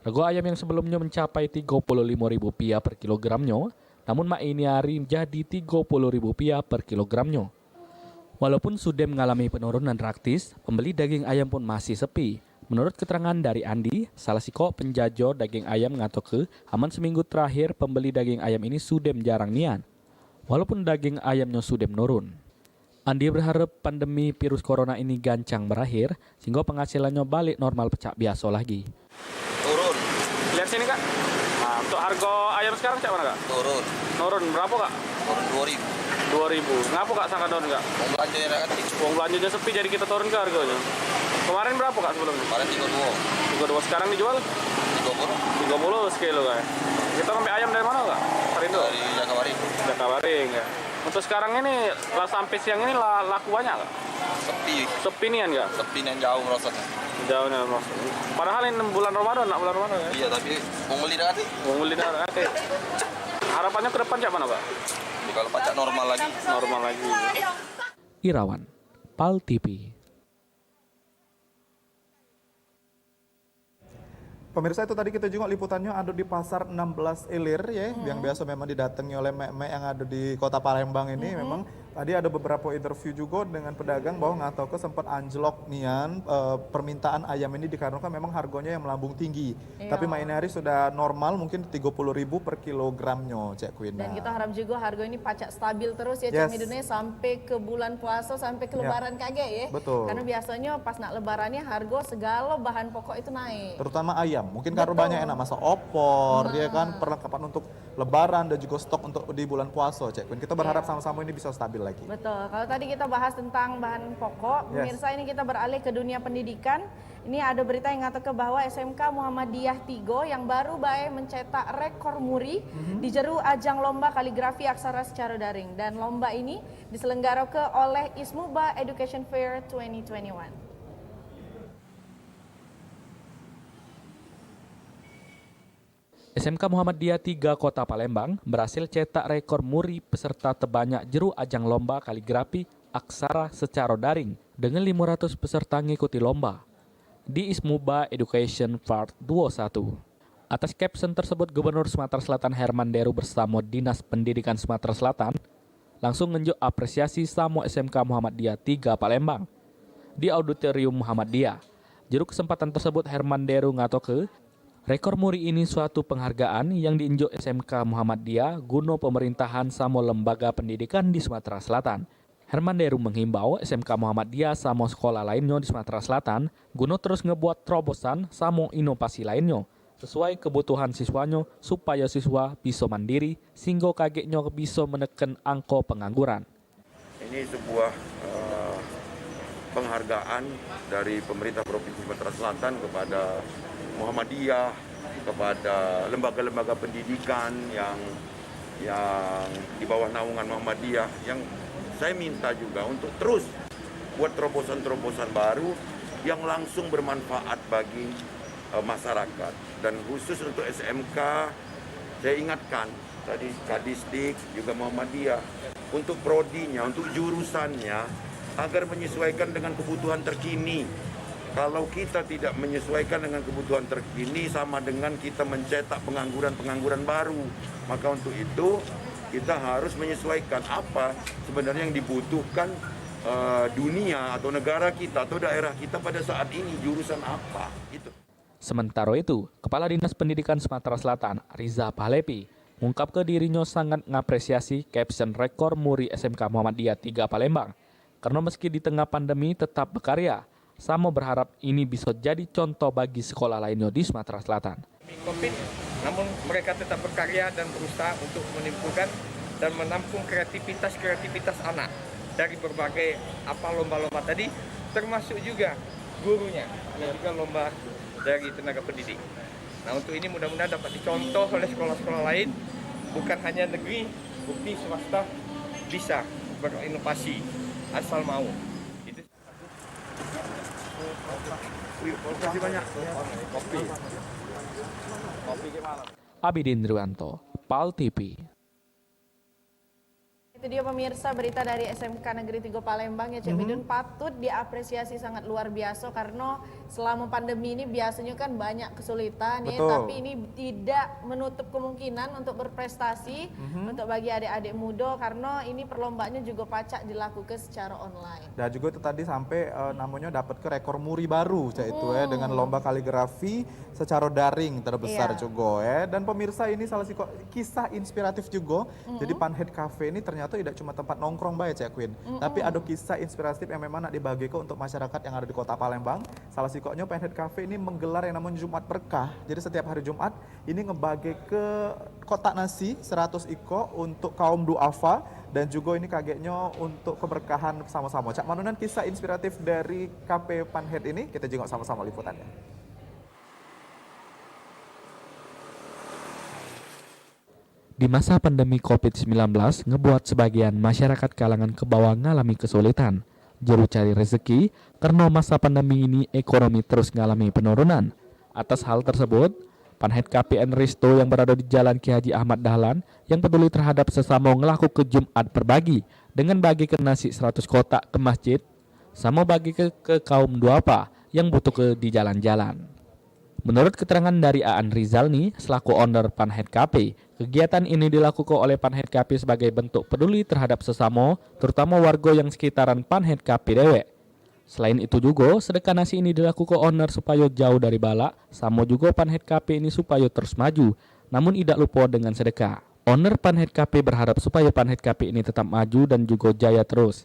Rego ayam yang sebelumnya mencapai Rp35.000 per kilogramnya, namun mak ini hari jadi Rp30.000 per kilogramnya. Walaupun sudah mengalami penurunan drastis, pembeli daging ayam pun masih sepi. Menurut keterangan dari Andi, salah siko penjajo daging ayam ngatok aman seminggu terakhir pembeli daging ayam ini sudah jarang nian. Walaupun daging ayamnya sudah menurun. Andi berharap pandemi virus corona ini gancang berakhir, sehingga penghasilannya balik normal pecah biasa lagi. Turun. Lihat sini Kak. Nah, untuk harga ayam sekarang cak mana Kak? Turun. Turun berapa Kak? Turun 2.000. 2.000. Ngapa Kak sangat turun Kak? Uang belanjanya kan. Uang belanjanya sepi jadi kita turun ke harganya. Kemarin berapa Kak sebelumnya? Kemarin 32. 32 sekarang dijual? 30 sekilo Kak. Kita ngambil ayam dari mana Kak? Perindo? Dari Jakabaring. Jakabaring ya. Untuk sekarang ini lah sampai siang ini laku banyak Kak? Sepi. Sepi nian Kak? Sepi nian jauh merosotnya. Jauhnya merosot. Padahal ini bulan Ramadan, nak bulan Ramadan ya? Iya tapi mau beli dah hati. Mau beli dah hati. Harapannya ke depan cak mana Pak? Kalau pajak normal lagi. Normal lagi. Irawan, PAL TV. Pemirsa, itu tadi kita jenguk liputannya ada di Pasar 16 Ilir ya, yang biasa memang didatangi oleh mek-mek yang ada di Kota Palembang ini. Memang tadi ada beberapa interview juga dengan pedagang bahwa nggak tahu ke sempat anjlok nian permintaan ayam ini dikarenakan memang harganya yang melambung tinggi. Iya. Tapi mak ini hari sudah normal mungkin 30.000 per kilogramnya, Cek Queen. Dan kita harap juga harga ini pacak stabil terus ya Cak Midunnya sampai ke bulan puasa, sampai ke lebaran kaget ya. Betul. Karena biasanya pas nak lebarannya harga segala bahan pokok itu naik. Terutama ayam. Mungkin karena banyak enak masak opor, ya kan, perlengkapan untuk lebaran dan juga stok untuk di bulan puasa, Cek Queen. Kita berharap sama-sama ini bisa stabil lagi. Betul. Kalau tadi kita bahas tentang bahan pokok, pemirsa ini kita beralih ke dunia pendidikan. Ini ada berita yang mengatakan bahwa SMK Muhammadiyah 3 yang baru mencetak rekor muri di jeru ajang lomba kaligrafi aksara secara daring. Dan lomba ini diselenggarakan oleh ISMUBA Education Fair 2021. SMK Muhammadiyah 3 Kota Palembang berhasil cetak rekor muri peserta terbanyak jeru ajang lomba kaligrafi aksara secara daring dengan 500 peserta mengikuti lomba di ISMUBA Education Part 21. Atas caption tersebut, Gubernur Sumatera Selatan Herman Deru bersama Dinas Pendidikan Sumatera Selatan langsung nunjuk apresiasi sama SMK Muhammadiyah 3 Palembang di Auditorium Muhammadiyah. Juru kesempatan tersebut Herman Deru ngatoke rekor muri ini suatu penghargaan yang diinjok SMK Muhammadiyah guna pemerintahan sama lembaga pendidikan di Sumatera Selatan. Herman Deru menghimbau SMK Muhammadiyah sama sekolah lainnya di Sumatera Selatan guna terus ngebuat terobosan sama inovasi lainnya sesuai kebutuhan siswanya supaya siswa bisa mandiri sehingga kagetnya bisa menekan angka pengangguran. Ini sebuah penghargaan dari pemerintah Provinsi Sumatera Selatan kepada Muhammadiyah, kepada lembaga-lembaga pendidikan yang di bawah naungan Muhammadiyah, yang saya minta juga untuk terus buat terobosan-terobosan baru yang langsung bermanfaat bagi masyarakat. Dan khusus untuk SMK, saya ingatkan tadi Kadisdik juga Muhammadiyah untuk prodinya, untuk jurusannya agar menyesuaikan dengan kebutuhan terkini. Kalau kita tidak menyesuaikan dengan kebutuhan terkini sama dengan kita mencetak pengangguran-pengangguran baru. Maka untuk itu kita harus menyesuaikan apa sebenarnya yang dibutuhkan dunia atau negara kita atau daerah kita pada saat ini, jurusan apa. Itu. Sementara itu, Kepala Dinas Pendidikan Sumatera Selatan, Riza Pahlepi, mengungkap ke dirinya sangat mengapresiasi caption rekor muri SMK Muhammadiyah 3 Palembang. Karena meski di tengah pandemi tetap berkarya, Samo berharap ini bisa jadi contoh bagi sekolah lainnya di Sumatera Selatan. COVID, namun mereka tetap berkarya dan berusaha untuk menimbulkan dan menampung kreativitas anak dari berbagai lomba-lomba tadi, termasuk juga gurunya dan juga lomba dari tenaga pendidik. Nah, untuk ini mudah-mudahan dapat dicontoh oleh sekolah-sekolah lain, bukan hanya negeri, bukti swasta bisa berinovasi asal mau. Terima kasih banyak. Abidin Ruanto, PAL TV. Itu dia pemirsa berita dari SMK Negeri 3 Palembang ya Cik Midun, patut diapresiasi sangat luar biasa karena selama pandemi ini biasanya kan banyak kesulitan ya, tapi ini tidak menutup kemungkinan untuk berprestasi untuk bagi adik-adik muda karena ini perlombaannya juga pacak dilakukan secara online. Dan juga itu tadi sampai namanya dapat ke rekor muri baru Cak itu ya dengan lomba kaligrafi secara daring terbesar juga ya. Dan pemirsa ini salah satu kisah inspiratif juga. Jadi Panhead Cafe ini ternyata tidak cuma tempat nongkrong baik Cak Queen, tapi ada kisah inspiratif yang memang nak dibagikan untuk masyarakat yang ada di Kota Palembang. Salah sikonya Panhead Cafe ini menggelar yang namanya Jumat Berkah. Jadi setiap hari Jumat ini ngebagi ke kotak nasi 100 iko untuk kaum duafa dan juga ini kagetnya untuk keberkahan sama-sama. Cak Manunan kisah inspiratif dari Cafe Panhead ini kita jengok sama-sama liputannya. Di masa pandemi COVID-19 ngebuat sebagian masyarakat kalangan ke bawah ngalami kesulitan. Juru cari rezeki karena masa pandemi ini ekonomi terus ngalami penurunan. Atas hal tersebut, Panhead Cafe and Resto yang berada di Jalan Ki Haji Ahmad Dahlan yang peduli terhadap sesama ngelaku ke Jumat berbagi dengan bagi ke nasi 100 kotak ke masjid sama bagi ke kaum duafa yang butuh ke di jalan-jalan. Menurut keterangan dari Aan Rizal nih, selaku owner Panhead Cafe, kegiatan ini dilakukan oleh Panhead Cafe sebagai bentuk peduli terhadap sesama, terutama warga yang sekitaran Panhead Cafe dewek. Selain itu juga, sedekah nasi ini dilakukan owner supaya jauh dari balak, sama juga Panhead Cafe ini supaya terus maju, namun tidak lupa dengan sedekah. Owner Panhead Cafe berharap supaya Panhead Cafe ini tetap maju dan juga jaya terus.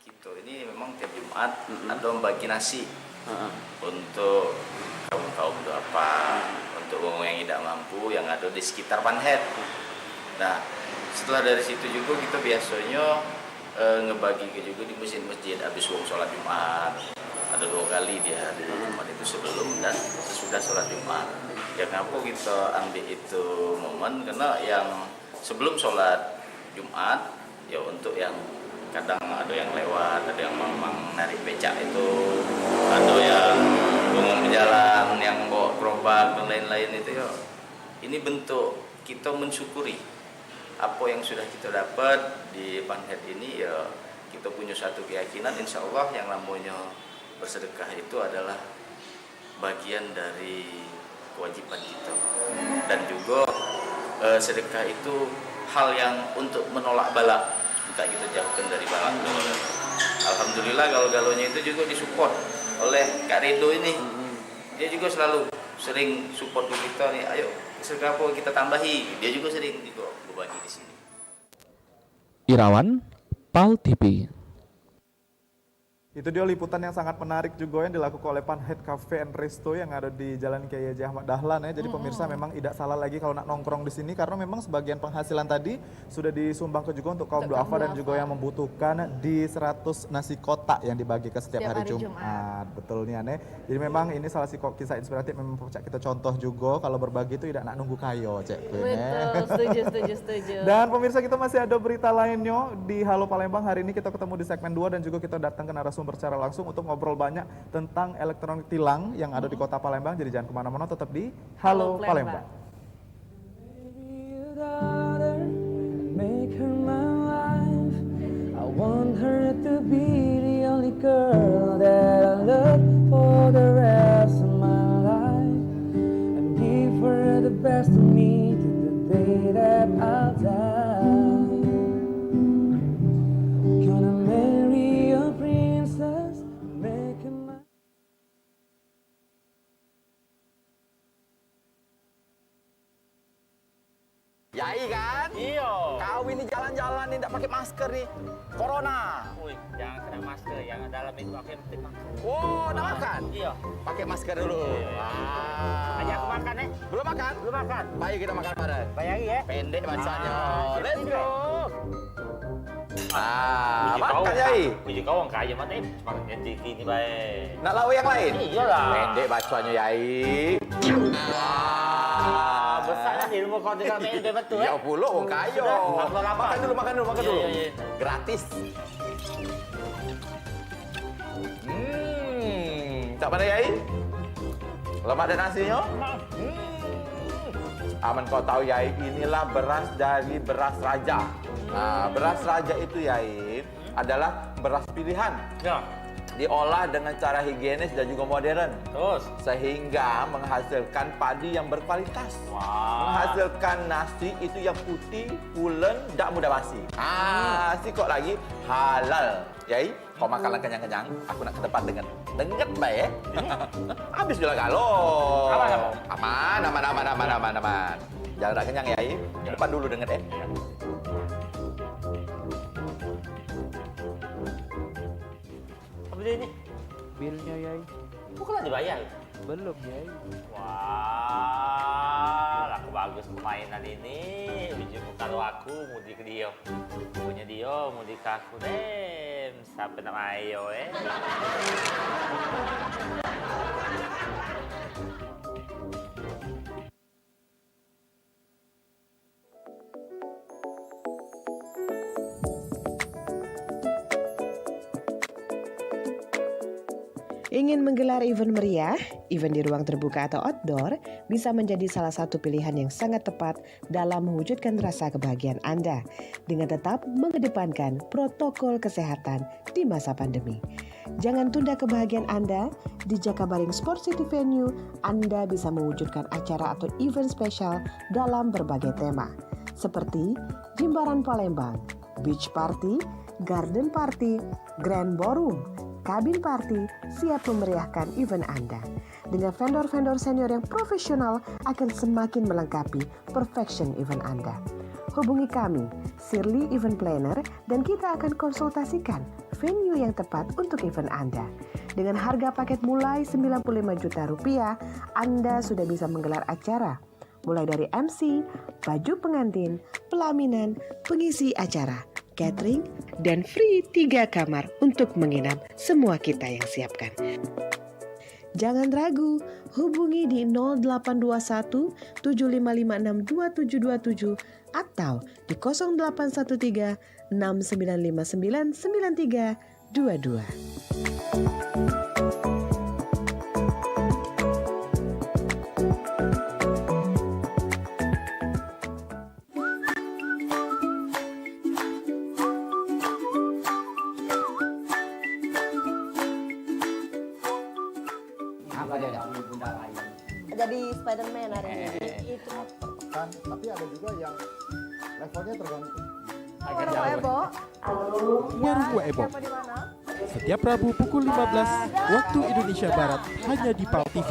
Gitu, ini memang tiap Jumat ada membagi nasi untuk kaum duafa, untuk orang yang tidak mampu yang ada di sekitar Panhead. Nah, setelah dari situ juga kita biasanya ngebagi juga di masjid-masjid habis sholat Jumat. Ada 2 kali di hari Jumat itu sebelum dan sesudah sholat Jumat. Ya kenapa kita ambil itu momen karena yang sebelum sholat Jumat ya untuk yang kadang ada yang lewat, ada yang memang narik becak itu, ada yang bangun jalan, yang bawa gerobak dan lain-lain itu ya. Ini bentuk kita mensyukuri apa yang sudah kita dapat di Panhead ini ya. Kita punya satu keyakinan insya Allah yang namanya bersedekah itu adalah bagian dari kewajiban kita. Dan juga sedekah itu hal yang untuk menolak bala. Kita jauhkan dari balak. Alhamdulillah galau-galonya itu juga disupport oleh Kak Rido ini. Dia juga selalu sering support kita nih, ayo sedekah apa kita tambahi. Dia juga sering juga berbagi di sini. Irawan, PAL TV. Itu dia liputan yang sangat menarik juga yang dilakukan oleh Panhead Cafe and Resto yang ada di Jalan Ki Haji Ahmad Dahlan ya. Jadi pemirsa memang tidak salah lagi kalau nak nongkrong di sini karena memang sebagian penghasilan tadi sudah disumbangkan juga untuk kaum duafa dan juga yang membutuhkan di 100 nasi kotak yang dibagi ke setiap hari Jumat. Betul nih aneh. Jadi memang ini salah satu kisah inspiratif memang kita contoh juga kalau berbagi itu tidak nak nunggu kayo cek. Betul, setuju. Dan pemirsa kita masih ada berita lainnya di Halo Palembang. Hari ini kita ketemu di segmen 2 dan juga kita datang ke narasumber secara langsung untuk ngobrol banyak tentang elektronik tilang yang ada di Kota Palembang. Jadi jangan kemana-mana, tetap di Halo Palembang. Yai kan? Iya. Kau ini jalan-jalan ini tidak pakai masker nih. Corona. Wih, jangan kena masker, yang dalam itu pakai masker. Oh, udah makan? Iya. Pakai masker dulu. Wah. Ajak aku makan nih. Belum makan? Belum makan. Baik kita makan bareng. Bayari ya. Pendek bacanya. Let's Let's go. Makan Yai. Puji kau orang kaya mati. Cuma TV ini baik. Nak lauk yang lain? Iyalah. Pendek bacanya Yai. Wah, besar di rumah kau tidak main betul ya. Ya puluh orang kaya. Makan dulu. Iya. Gratis. Tak pada Yai? Lemak dan nasinya? Aman kau tahu Yai, inilah beras dari beras raja. Nah, beras raja itu Yai adalah beras pilihan. Ya. Diolah dengan cara higienis dan juga modern. Terus? Sehingga menghasilkan padi yang berkualitas. Menghasilkan nasi itu yang putih, pulen, tak mudah basi. Si kok lagi halal. Yai, kau makanlah kenyang-kenyang. Aku nak ke depan dengan denget baik. Habis juga galau. Aman. Jangan tak kenyang Yai. Ke depan dulu denget Apa dia ini? Bilnya Yai. Bukan lagi bayar? Belum Yai. Wah, laku bagus permainan ini. Biji kalau aku mudi ke dia. Punya dia mudi ke aku deh. Sampai nama ayo Ingin menggelar event meriah, event di ruang terbuka atau outdoor bisa menjadi salah satu pilihan yang sangat tepat dalam mewujudkan rasa kebahagiaan Anda dengan tetap mengedepankan protokol kesehatan di masa pandemi. Jangan tunda kebahagiaan Anda. Di Jakabaring Sport City Venue, Anda bisa mewujudkan acara atau event spesial dalam berbagai tema seperti Jimbaran Palembang, Beach Party, Garden Party, Grand Ballroom, Kabin Party siap memeriahkan event Anda. Dengan vendor-vendor senior yang profesional akan semakin melengkapi perfection event Anda. Hubungi kami, Shirley Event Planner, dan kita akan konsultasikan venue yang tepat untuk event Anda. Dengan harga paket mulai 95 juta rupiah, Anda sudah bisa menggelar acara. Mulai dari MC, baju pengantin, pelaminan, pengisi acara, catering, dan free 3 kamar untuk menginap semua kita yang siapkan. Jangan ragu, hubungi di 0821 7556 2727 atau di 0813 6959 9322. Jadi Spider-Man hari ini. Itu. Kan, tapi ada juga yang levelnya tergantung. Warung Ebo. Warung Kue Ebo. Setiap Rabu pukul 15 waktu Indonesia Barat hanya di PAL TV.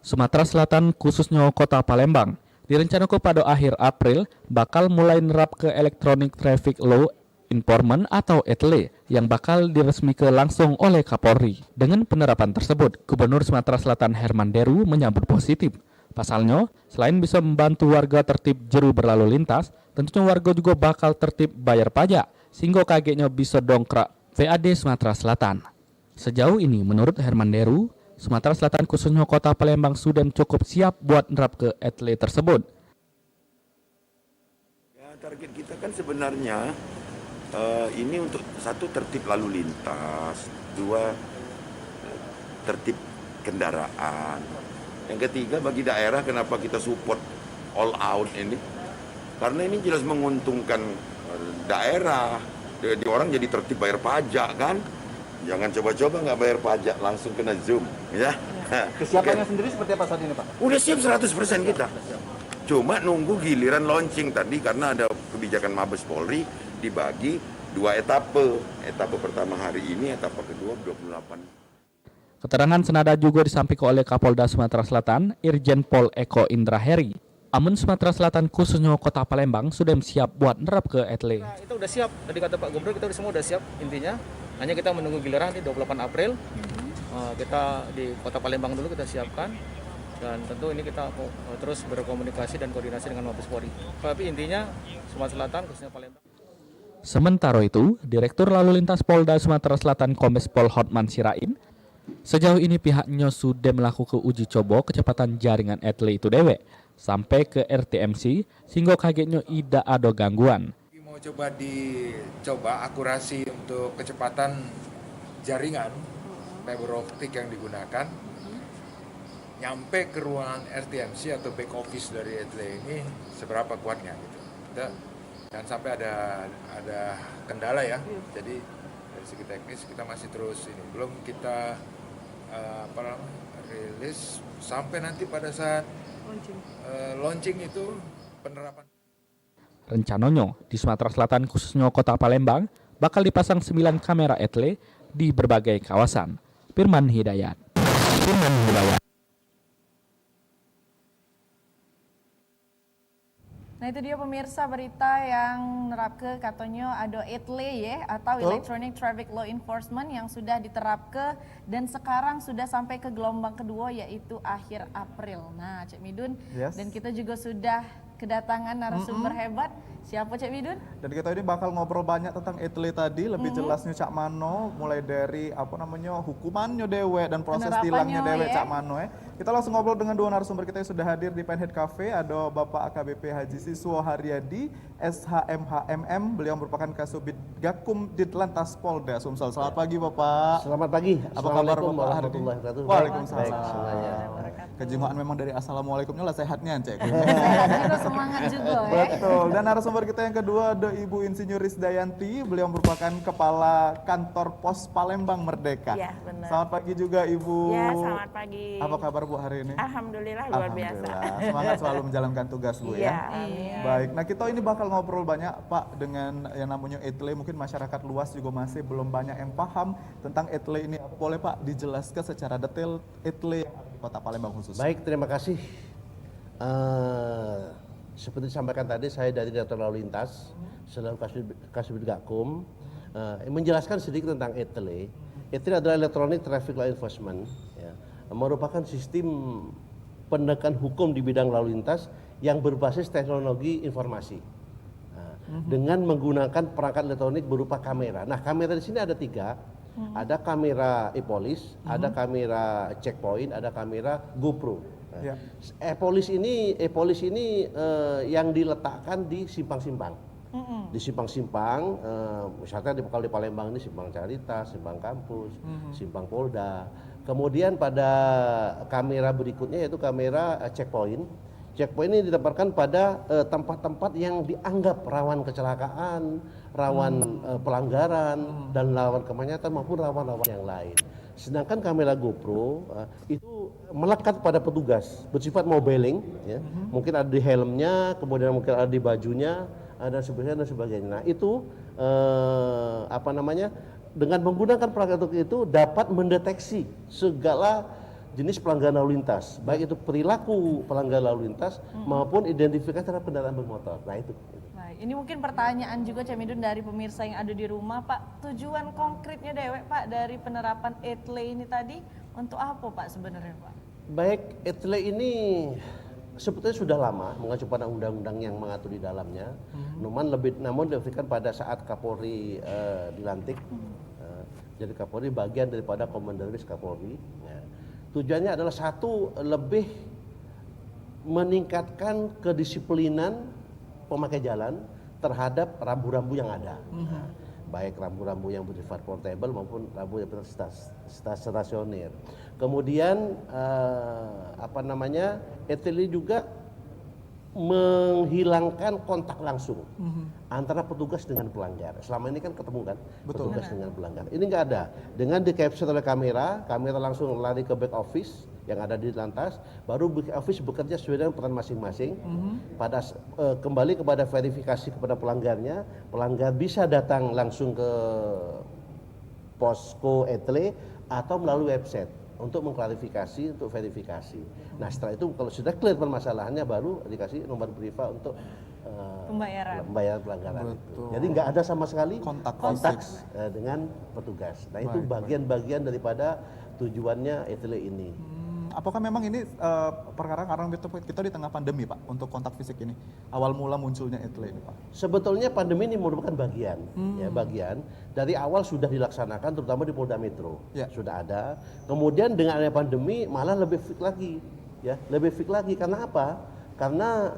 Sumatera Selatan khususnya kota Palembang direncanakan pada akhir April bakal mulai nerap ke Electronic Traffic Law Enforcement atau ETLE yang bakal diresmikan langsung oleh Kapolri. Dengan penerapan tersebut, Gubernur Sumatera Selatan Herman Deru menyambut positif. Pasalnya, selain bisa membantu warga tertib jeru berlalu lintas, tentunya warga juga bakal tertib bayar pajak sehingga kagetnya bisa dongkrak VAD Sumatera Selatan. Sejauh ini, menurut Herman Deru, Sumatera Selatan khususnya kota Palembang sudah cukup siap buat nerap ke ETLE tersebut. Ya, target kita kan sebenarnya ini untuk satu tertib lalu lintas, dua tertib kendaraan. Yang ketiga bagi daerah kenapa kita support all out ini? Karena ini jelas menguntungkan daerah. Jadi orang jadi tertib bayar pajak kan? Jangan coba-coba nggak bayar pajak langsung kena zoom, ya. Kesiapannya sendiri seperti apa saat ini, Pak? Udah siap 100% kita. Cuma nunggu giliran launching tadi karena ada kebijakan Mabes Polri dibagi 2 etape. Etape pertama hari ini, etape kedua 28. Keterangan senada juga disampaikan oleh Kapolda Sumatera Selatan, Irjen Pol Eko Indra Heri. Amun Sumatera Selatan khususnya kota Palembang sudah siap buat nerap ke ETLE. Kita udah siap, tadi kata Pak Gubernur kita semua udah siap intinya. Hanya kita menunggu giliran di 28 April. Kita di kota Palembang dulu kita siapkan. Dan tentu ini kita terus berkomunikasi dan koordinasi dengan Mabes Polri. Tapi intinya Sumatera Selatan khususnya Palembang. Sementara itu, Direktur Lalu Lintas Polda Sumatera Selatan Kombes Pol Hotman Sirain Sejauh ini pihaknya sudah melakukan uji coba kecepatan jaringan etle itu dewek sampai ke RTMC sehingga kagetnya tidak ada gangguan. Mau dicoba akurasi untuk kecepatan jaringan fiber optik yang digunakan nyampe ke ruangan RTMC atau back office dari etle ini seberapa kuatnya gitu. Dan sampai ada kendala ya. Jadi dari segi teknis kita masih terus ini belum kita rilis sampai nanti pada saat launching itu penerapan. Rencananya di Sumatera Selatan khususnya kota Palembang bakal dipasang 9 kamera etle di berbagai kawasan. Firman Hidayat. Nah itu dia pemirsa berita yang nerapke katanya ada etle ya atau Electronic Traffic Law Enforcement yang sudah diterapke dan sekarang sudah sampai ke gelombang kedua yaitu akhir April. Nah Cek Midun dan kita juga sudah kedatangan narasumber hebat. Siapa Cek Midun? Dan kita ini bakal ngobrol banyak tentang etle tadi, lebih jelasnya Cak Mano, mulai dari hukumannya dewe dan proses tilangnya dewe Cak Mano ya. Kita langsung ngobrol dengan dua narasumber kita yang sudah hadir di Penhead Cafe. Ada Bapak AKBP Haji Siswo Haryadi, SHMHMM. Beliau merupakan Kasubit Gakum Ditlantas Polda Sumsel. Selamat pagi Bapak. Selamat pagi. Apa kabar Bapak Haryadi? Waalaikumsalam. Kejimaan memang dari assalamualaikumnya lah sehatnya Cek. Kita semangat juga ya. Betul. Dan narasumber kita yang kedua ada Ibu Insinyur Risdayanti. Beliau merupakan Kepala Kantor Pos Palembang Merdeka. Ya, benar. Selamat pagi juga Ibu. Ya, selamat pagi. Apa kabar Bu hari ini? Alhamdulillah luar biasa. Semangat selalu menjalankan tugas Bu ya. Iya. Baik. Nah kita ini bakal ngobrol banyak Pak dengan yang namanya etle. Mungkin masyarakat luas juga masih belum banyak yang paham tentang etle ini. Boleh Pak dijelaskan secara detail etle yang ada di Kota Palembang khusus? Baik, terima kasih. Seperti disampaikan tadi, saya dari Direktur Lalu Lintas, selalu Kasubit Gakum, menjelaskan sedikit tentang etle. Etle adalah Electronic Traffic Law Enforcement, ya, merupakan sistem penegakan hukum di bidang lalu lintas yang berbasis teknologi informasi. Dengan menggunakan perangkat elektronik berupa kamera. Nah, kamera di sini ada 3. Ada kamera e-police, ada kamera checkpoint, ada kamera GoPro. Ya. E-police ini yang diletakkan di simpang-simpang. Di simpang-simpang, misalnya kalau di Palembang ini simpang Carita, simpang kampus, simpang Polda. Kemudian pada kamera berikutnya yaitu kamera checkpoint. Checkpoint ini ditempatkan pada tempat-tempat yang dianggap rawan kecelakaan, rawan pelanggaran, dan rawan kemacetan maupun rawan-rawan yang lain. Sedangkan kamera GoPro itu melekat pada petugas, bersifat mobiling, ya. Mungkin ada di helmnya, kemudian mungkin ada di bajunya, dan sebagainya. Nah itu dengan menggunakan perangkat itu dapat mendeteksi segala jenis pelanggaran lalu lintas, baik itu perilaku pelanggaran lalu lintas maupun identifikasi terhadap kendaraan bermotor. Nah itu. Baik, ini mungkin pertanyaan juga Cak Midun dari pemirsa yang ada di rumah Pak. Tujuan konkretnya dewek Pak dari penerapan etle ini tadi untuk apa Pak sebenarnya Pak? Baik, etle ini sebetulnya sudah lama mengacu pada undang-undang yang mengatur di dalamnya. Namun diberikan pada saat Kapolri dilantik. Jadi Kapolri bagian daripada Komanderis Kapolri. Ya. Tujuannya adalah satu, lebih meningkatkan kedisiplinan pemakai jalan terhadap rambu-rambu yang ada. Nah, baik rambu-rambu yang bersifat portable maupun rambu yang bersifat stasioner. Kemudian etle juga menghilangkan kontak langsung antara petugas dengan pelanggar. Selama ini kan ketemu kan petugas dengan pelanggar. Ini nggak ada. Dengan di capture oleh kamera langsung lari ke back office yang ada di lantas, baru back office bekerja sesuai dengan peran masing-masing. Pada kembali kepada verifikasi kepada pelanggarnya, pelanggar bisa datang langsung ke posko etle atau melalui website untuk mengklarifikasi, untuk verifikasi. Nah setelah itu kalau sudah clear permasalahannya baru dikasih nomor briva untuk pembayaran pelanggaran. Jadi nggak ada sama sekali kontak dengan petugas. Nah itu bagian-bagian daripada tujuannya etle ini. Apakah memang ini perkara karena kita di tengah pandemi Pak untuk kontak fisik ini awal mula munculnya etle ini Pak? Sebetulnya pandemi ini merupakan bagian, ya bagian dari awal sudah dilaksanakan, terutama di Polda Metro sudah ada. Kemudian dengan adanya pandemi malah lebih fix lagi, ya lebih fix lagi. Karena apa? Karena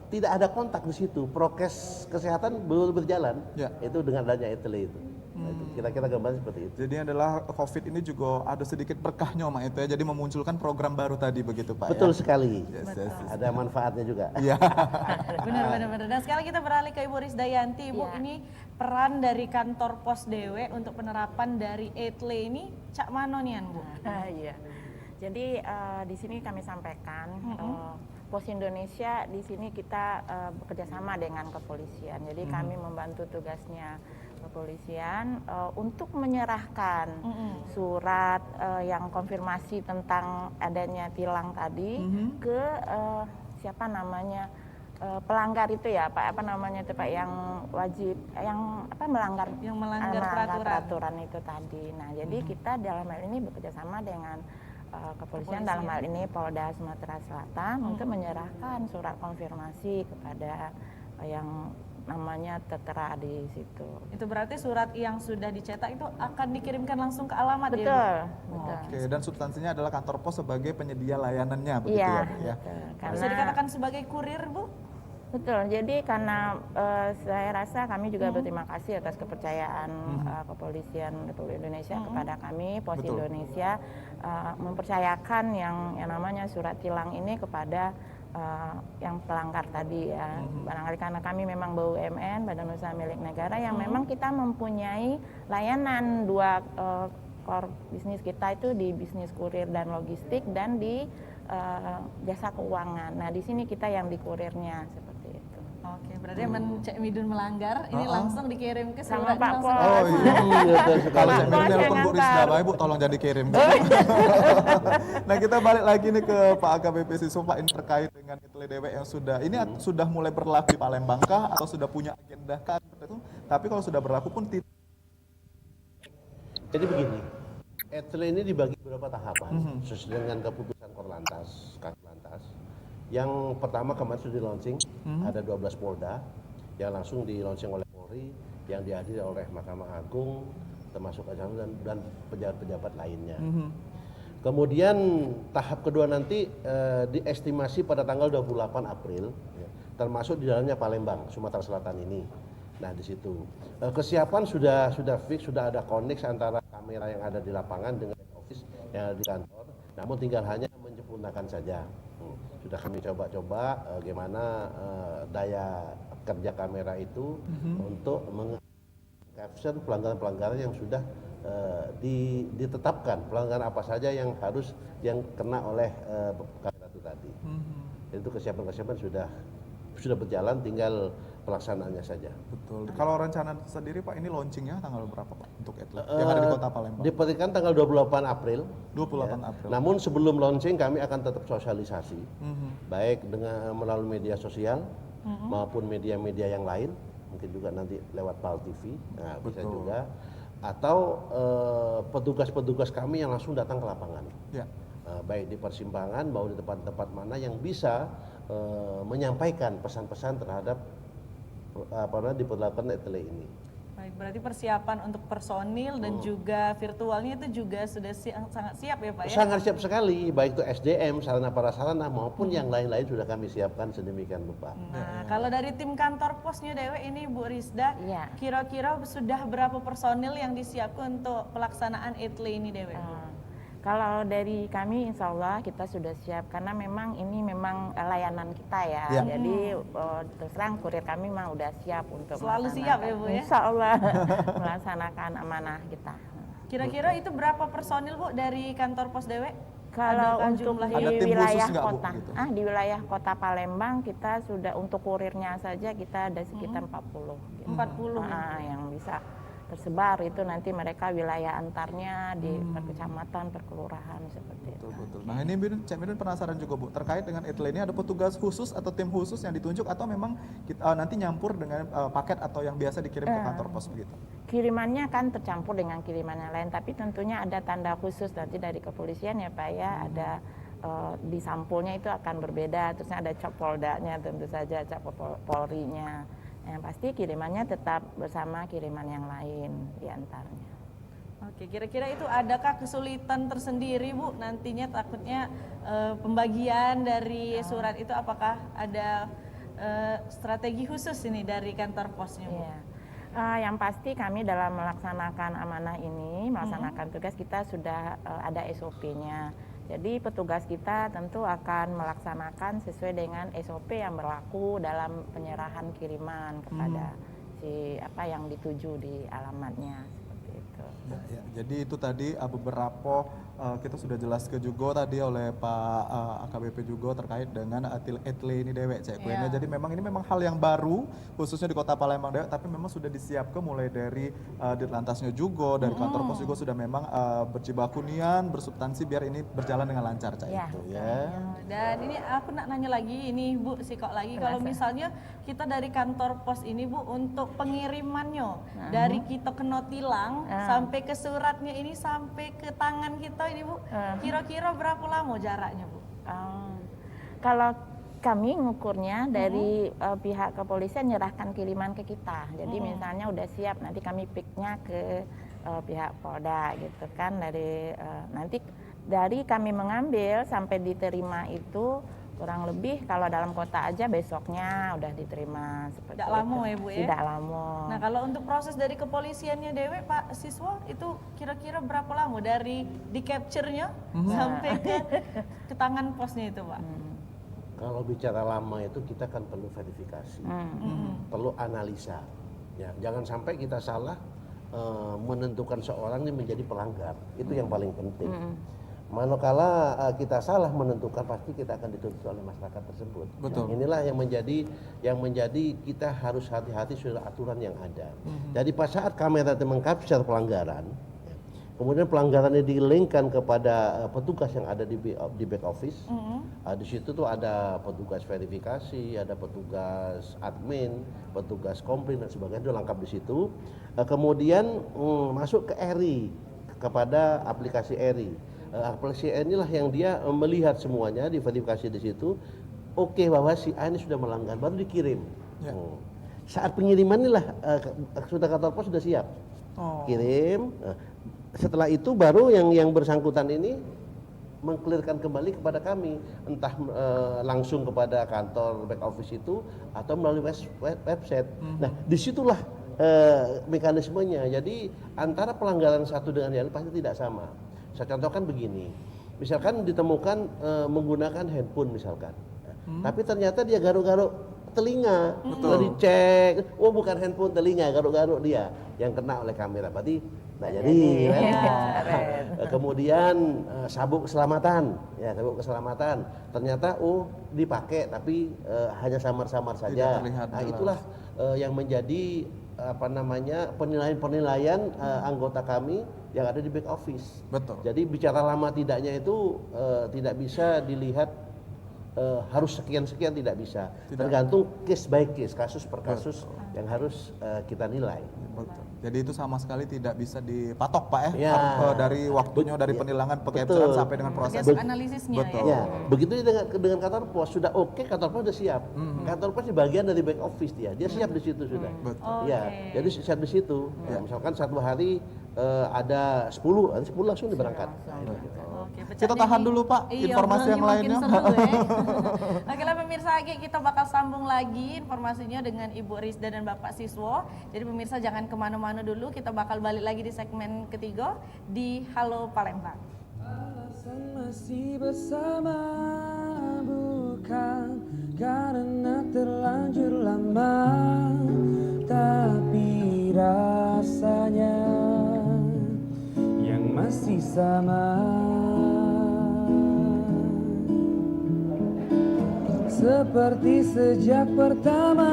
tidak ada kontak di situ, prokes kesehatan belum berjalan. Itu dengan adanya etle itu. Nah, itu kira-kira gambarnya seperti itu. Jadi adalah COVID ini juga ada sedikit berkahnya Mak itu ya, jadi memunculkan program baru tadi begitu Pak. Betul sekali. Yes. Ada manfaatnya juga. Iya. Benar. Dan sekarang kita beralih ke Ibu Risdayanti. Ibu, ini peran dari kantor pos Dewe untuk penerapan dari etle ini cak mano nian Bu? Iya. Jadi di sini kami sampaikan Pos Indonesia di sini kita bekerja sama dengan kepolisian. Jadi kami membantu tugasnya kepolisian untuk menyerahkan surat yang konfirmasi tentang adanya tilang tadi ke siapa namanya pelanggar itu ya Pak, apa namanya itu Pak, yang wajib yang apa melanggar peraturan itu tadi. Nah, jadi kita dalam hal ini bekerja sama dengan kepolisian dalam hal ini Polda Sumatera Selatan untuk menyerahkan surat konfirmasi kepada yang namanya tertera di situ. Itu berarti surat yang sudah dicetak itu akan dikirimkan langsung ke alamat betul, ya? Betul. Oke, dan substansinya adalah kantor pos sebagai penyedia layanannya begitu ya? Iya. Bisa dikatakan sebagai kurir Bu? Betul, jadi karena saya rasa kami juga berterima kasih atas kepercayaan Kepolisian Republik Indonesia kepada kami, Pos Indonesia, mempercayakan yang namanya surat tilang ini kepada yang pelanggar tadi ya. Barangkali karena kami memang BUMN, Badan Usaha Milik Negara, yang memang kita mempunyai layanan dua core bisnis kita itu di bisnis kurir dan logistik dan di jasa keuangan. Nah, di sini kita yang di kurirnya seperti itu. Oke, berarti Cek Midun melanggar, ini langsung dikirim ke sama Pak Pol. Oh iya, kalau Cek Midun nelpon Bu Risda, Bu tolong jadi kirim. Nah, kita balik lagi nih ke Pak AKBP Siswa Pak, ini terkait dengan etle dewek yang sudah ini sudah mulai berlaku di Palembang kah atau sudah punya agenda kah itu? Tapi kalau sudah berlaku pun Jadi begini, etle ini dibagi beberapa tahapan sesuai dengan keputusan Korlantas, Kaklantas. Yang pertama kemarin sudah di-launching, ada 12 Polda yang langsung di-launching oleh Polri, yang dihadiri oleh Mahkamah Agung, termasuk dan pejabat-pejabat lainnya. Kemudian tahap kedua nanti diestimasi pada tanggal 28 April, termasuk di dalamnya Palembang, Sumatera Selatan ini. Nah di situ kesiapan sudah fix, sudah ada connect antara kamera yang ada di lapangan dengan office yang ada di kantor. Namun tinggal hanya menyempurnakan saja. Sudah kami coba-coba bagaimana daya kerja kamera itu untuk meng-capture pelanggaran-pelanggaran yang sudah ditetapkan, pelanggaran apa saja yang harus yang kena oleh kamera itu tadi. Itu kesiapan-kesiapan sudah berjalan, tinggal pelaksanaannya saja. Betul. Kalau rencana sendiri Pak, ini launchingnya tanggal berapa Pak untuk etle yang ada di Kota Palembang? Diperkirakan tanggal 28 April. 28 April. Namun sebelum launching kami akan tetap sosialisasi, baik dengan melalui media sosial maupun media-media yang lain, mungkin juga nanti lewat PAL TV, nah, bisa juga, atau petugas-petugas kami yang langsung datang ke lapangan. Ya. Baik di persimpangan maupun di tempat-tempat mana yang bisa menyampaikan pesan-pesan terhadap diperlakukan etle ini. Baik, berarti persiapan untuk personil dan juga virtualnya itu juga sudah sangat siap ya Pak ya? Sangat siap sekali, baik itu SDM, sarana prasarana maupun yang lain-lain sudah kami siapkan sedemikian rupa. Nah, kalau dari tim kantor posnya Dewe ini Bu Risda, kira-kira sudah berapa personil yang disiapkan untuk pelaksanaan etle ini Dewe? Kalau dari kami insya Allah kita sudah siap karena memang ini memang layanan kita ya. Jadi terus terang kurir kami memang udah siap untuk selalu siap ya Bu ya? Insya Allah melaksanakan amanah kita. Kira-kira itu berapa personil Bu dari kantor pos Dewe? Kalau untuk di wilayah kota, gitu? Di wilayah kota Palembang kita sudah untuk kurirnya saja kita ada sekitar 40. Gitu. 40 yang bisa tersebar itu nanti mereka wilayah antarnya di per kecamatan, per kelurahan seperti itu. Betul. Nah ini Cak Midun penasaran juga Bu, terkait dengan etle ini ada petugas khusus atau tim khusus yang ditunjuk atau memang nanti nyampur dengan paket atau yang biasa dikirim ke kantor pos begitu? Kirimannya kan tercampur dengan kiriman yang lain, tapi tentunya ada tanda khusus nanti dari kepolisian ya Pak ya, ada di sampulnya itu akan berbeda, terusnya ada cap Poldanya tentu saja, cap Polri-nya. Yang pasti kirimannya tetap bersama kiriman yang lain diantaranya. Oke, kira-kira itu adakah kesulitan tersendiri Bu nantinya takutnya pembagian dari surat itu apakah ada strategi khusus ini dari kantor posnya Bu? Yang pasti kami dalam melaksanakan amanah ini, melaksanakan tugas kita sudah ada SOP-nya. Jadi petugas kita tentu akan melaksanakan sesuai dengan SOP yang berlaku dalam penyerahan kiriman kepada si yang dituju di alamatnya seperti itu. Ya, jadi itu tadi beberapa kita sudah jelaskan juga tadi oleh Pak AKBP juga terkait dengan etle ini dewek Cek Kuenya. Jadi memang ini memang hal yang baru khususnya di Kota Palembang dewek, tapi memang sudah disiapkan mulai dari Ditlantasnya juga, dari kantor pos juga sudah memang berjibaku nian, bersubstansi biar ini berjalan dengan lancar Cak itu ya. Dan ini aku nak nanya lagi ini Bu Sikok lagi, kalau misalnya kita dari kantor pos ini Bu untuk pengirimannya dari kita kena tilang sampai ke suratnya ini sampai ke tangan kita ini Bu, kira-kira berapa lama jaraknya Bu? Kalau kami ngukurnya dari pihak kepolisian nyerahkan kiriman ke kita. Jadi misalnya udah siap, nanti kami picknya ke pihak Polda gitu kan. Nanti dari kami mengambil sampai diterima itu kurang lebih kalau dalam kota aja besoknya udah diterima seperti Tidak lama ya Bu ya? Tidak lama. Nah kalau untuk proses dari kepolisiannya Dewe Pak Siswa itu kira-kira berapa lama dari di capture-nya sampai ke tangan posnya itu Pak? Kalau bicara lama itu kita kan perlu verifikasi, perlu analisa. Ya, jangan sampai kita salah menentukan seorang ini menjadi pelanggar, itu yang paling penting. Manakala kita salah menentukan pasti kita akan dituntut oleh masyarakat tersebut. Betul. Inilah yang menjadi kita harus hati-hati sudah aturan yang ada. Jadi pas saat kamera itu mengcapture pelanggaran, kemudian pelanggarannya di-linkkan kepada petugas yang ada di back office. Di situ tuh ada petugas verifikasi, ada petugas admin, petugas komplain dan sebagainya, itu lengkap di situ. Kemudian masuk ke ERI, kepada aplikasi ERI. Aplikasi inilah yang dia melihat semuanya, diverifikasi di situ. Oke, bahwa si A ini sudah melanggar, baru dikirim. Saat pengiriman inilah sudah kantor pos sudah siap. Kirim. Setelah itu baru yang bersangkutan ini mengklirkan kembali kepada kami, entah langsung kepada kantor back office itu atau melalui website. Nah, disitulah mekanismenya. Jadi antara pelanggaran satu dengan yang lain pasti tidak sama. Saya contohkan begini, misalkan ditemukan menggunakan handphone misalkan, tapi ternyata dia garuk-garuk telinga, kalau dicek, oh bukan handphone, telinga, garuk-garuk dia yang kena oleh kamera, berarti nggak jadi. Kemudian sabuk keselamatan, ya sabuk keselamatan, ternyata dipakai tapi hanya samar-samar saja. Nah itulah yang menjadi penilaian anggota kami yang ada di back office. Betul. Jadi bicara lama tidaknya itu tidak bisa dilihat harus sekian-sekian, tidak bisa. Tergantung case by case, kasus per kasus yang harus kita nilai. Betul. Jadi itu sama sekali tidak bisa dipatok Pak ya, dari waktunya, dari penilangan pengcapturean sampai dengan proses analisisnya. Betul. Ya, begitu dengan kantor pos sudah oke, kantor pos sudah siap. Kantor pos di bagian dari back office dia siap di situ sudah. Ya, jadi siap di situ. Ya, misalkan satu hari ada 10 langsung diberangkat. Kita tahan dulu Pak informasi yang lainnya. Oke lah pemirsa, kita bakal sambung lagi informasinya dengan Ibu Rizda dan Bapak Siswo. Jadi pemirsa jangan kemana-mana dulu, kita bakal balik lagi di segmen ketiga di Halo Palembang. Alasan masih bersama bukan karena terlanjur lama, tapi rasanya yang masih sama. Seperti sejak pertama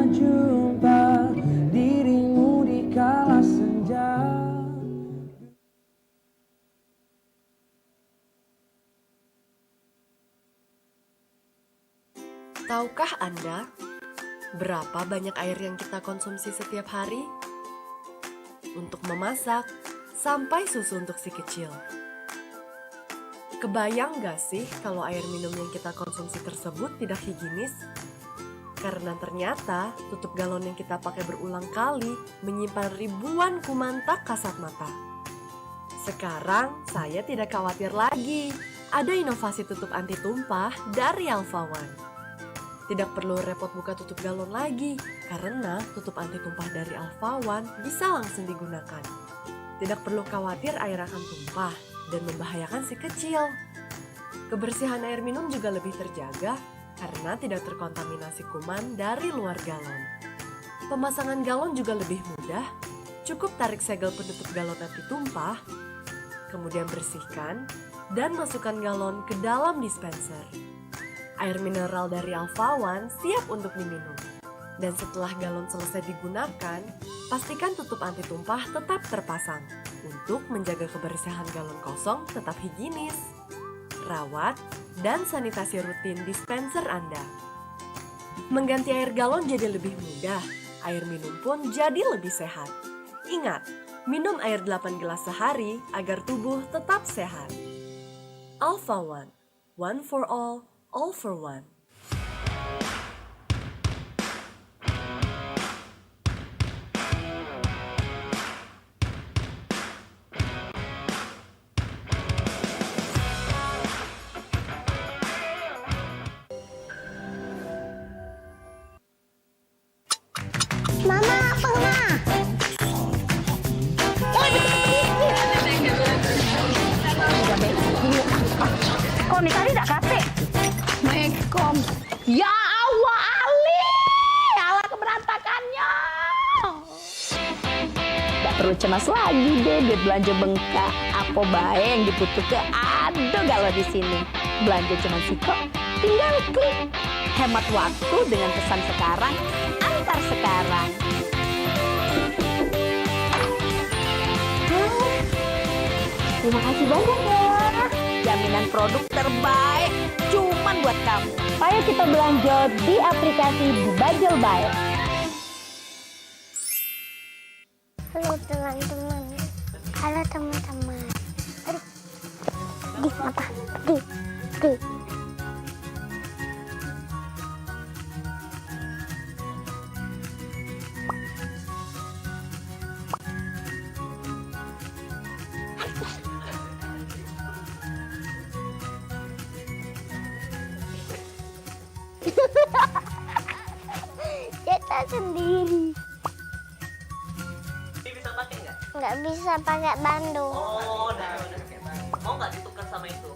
jumpa dirimu di kala Tahukah Anda berapa banyak air yang kita konsumsi setiap hari? Untuk memasak, sampai susu untuk si kecil. Kebayang gak sih kalau air minum yang kita konsumsi tersebut tidak higienis? Karena ternyata tutup galon yang kita pakai berulang kali menyimpan ribuan kuman tak kasat mata. Sekarang saya tidak khawatir lagi. Ada inovasi tutup anti tumpah dari Alpha One. Tidak perlu repot buka tutup galon lagi, karena tutup anti tumpah dari Alpha One bisa langsung digunakan. Tidak perlu khawatir air akan tumpah dan membahayakan si kecil. Kebersihan air minum juga lebih terjaga karena tidak terkontaminasi kuman dari luar galon. Pemasangan galon juga lebih mudah, cukup tarik segel penutup galon anti tumpah, kemudian bersihkan dan masukkan galon ke dalam dispenser. Air mineral dari Alpha One siap untuk diminum. Dan setelah galon selesai digunakan, pastikan tutup anti tumpah tetap terpasang untuk menjaga kebersihan galon kosong tetap higienis. Rawat dan sanitasi rutin dispenser Anda. Mengganti air galon jadi lebih mudah, air minum pun jadi lebih sehat. Ingat, minum air 8 gelas sehari agar tubuh tetap sehat. Alpha One, one for all for one. Mama, apa ma? Kau nih tadi tak kate? Mekom. Ya Allah Ali, ala keberantakannya. Tak perlu cemas lagi deh, duit belanja bengkak. Apa bae yang dibutuhkan ada kalau di sini. Belanja cuma siko, tinggal klik. Hemat waktu dengan pesan sekarang, antar sekarang. Terima kasih banyak ya. Jaminan produk terbaik cuman buat kamu. Ayo kita belanja di aplikasi Bajul Baik. Halo teman-teman. Halo teman-teman. Aduh. Di apa? Di. Cetak sendiri. Ini bisa pakai nggak? Nggak bisa pakai bandung. Oh, udah pakai bandung. Mau nggak ditukar sama itu?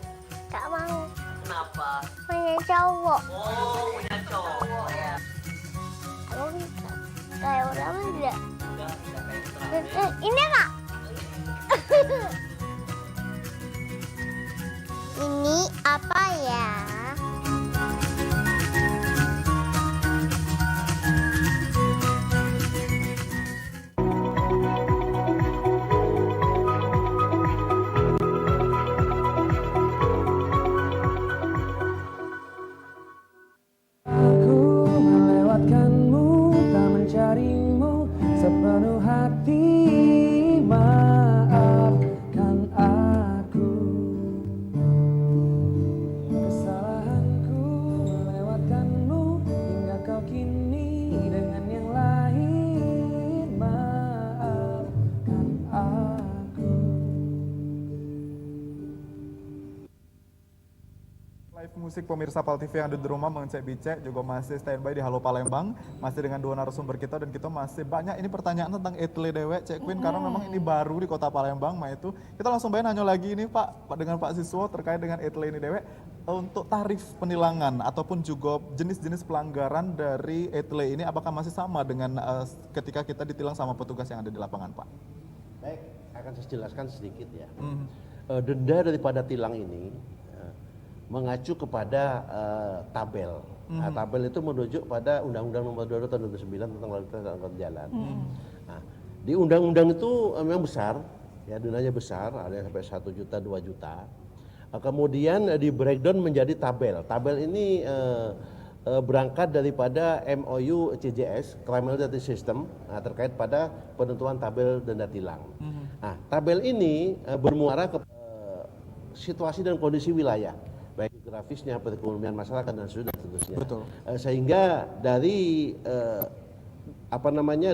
Nggak mau. Kenapa? Punya cowok. Oh, punya cowok ya. Aku bisa kayak orang enggak. Enggak. Ini kak. Ini apa ya? Sepenuh hati maafkan aku. Kesalahanku melewatkanmu hingga kau kini dengan yang lain. Maafkan aku. Live musik pemirsa Pal TV yang ada di rumah mengecek bicek juga masih standby di Halo Palembang, masih dengan dua narasumber kita dan kita masih banyak ini pertanyaan tentang etle dewek Cek Queen karena memang ini baru di Kota Palembang, itu kita langsung nanya lagi ini Pak dengan Pak Siswo terkait dengan etle ini dewek untuk tarif penilangan ataupun juga jenis-jenis pelanggaran dari etle ini apakah masih sama dengan ketika kita ditilang sama petugas yang ada di lapangan Pak? Baik, akan saya jelaskan sedikit ya. Denda daripada tilang ini mengacu kepada tabel. Nah, tabel itu merujuk pada Undang-Undang Nomor 22 Tahun 2009 tentang lalu lintas dan angkutan jalan. Nah, di undang-undang itu memang besar, ya dendanya besar, ada yang sampai 1 juta, 2 juta. Kemudian di breakdown menjadi tabel. Tabel ini berangkat daripada MOU CJS Criminal Justice System terkait pada penentuan tabel denda tilang. Nah, tabel ini bermuara ke situasi dan kondisi wilayah, baik geografisnya, perekonomian masyarakat dan seterusnya. Betul. Sehingga dari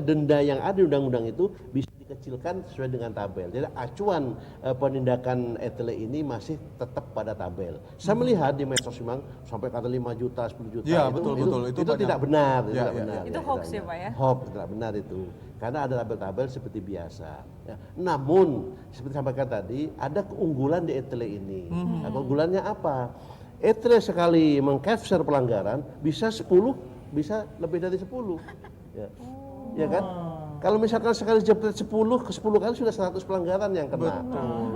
denda yang ada di undang-undang itu bisa dikecilkan sesuai dengan tabel. Jadi acuan penindakan etle ini masih tetap pada tabel. Saya melihat di medsos memang sampai kata 5 juta, 10 juta Ya, itu betul. tidak benar, Ya, tidak benar. Itu hoax ya Pak ya? Hoax, tidak benar itu. Karena ada tabel-tabel seperti biasa. Ya. Namun seperti sampaikan tadi ada keunggulan di etle ini. Nah, keunggulannya apa? Etle sekali mengcapture pelanggaran bisa 10, bisa lebih dari 10. Ya kan? Kalau misalkan sekali jepret 10 ke 10 kali sudah 100 pelanggaran yang kena.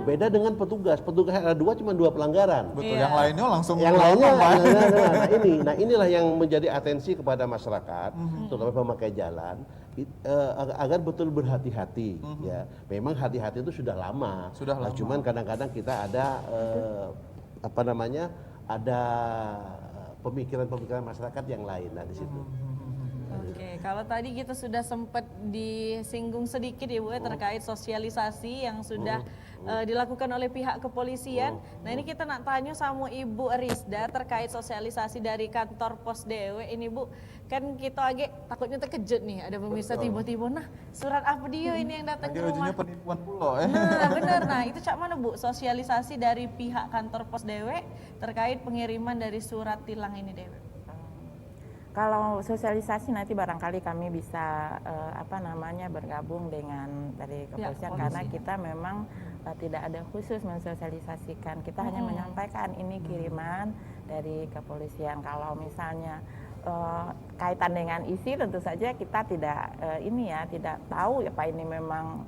Beda dengan petugas. Petugas ada 2 cuma 2 pelanggaran. Betul. Yang lainnya langsung yang lainnya inilah yang menjadi atensi kepada masyarakat, terutama pemakai jalan agar betul berhati-hati ya. Memang hati-hati itu sudah lama. Cuman kadang-kadang kita ada ada pemikiran-pemikiran masyarakat yang lain di situ. Oke, kalau tadi kita sudah sempat disinggung sedikit ya Bu ya, terkait sosialisasi yang sudah dilakukan oleh pihak kepolisian. Nah ini kita nak tanya sama Ibu Rizda terkait sosialisasi dari kantor pos Dewe ini Bu. Kan kita agak takutnya terkejut nih, ada pemirsa tiba-tiba, nah surat apa dia ini yang datang ke rumah. Penipuan pulau Nah benar, nah itu cak mana Bu sosialisasi dari pihak kantor pos Dewe terkait pengiriman dari surat tilang ini Dewe? Kalau sosialisasi nanti barangkali kami bisa bergabung dengan dari kepolisian karena kita memang tidak ada khusus mensosialisasikan. Kita hanya menyampaikan ini kiriman dari kepolisian. Kalau misalnya kaitan dengan isi tentu saja kita tidak tidak tahu apa ini memang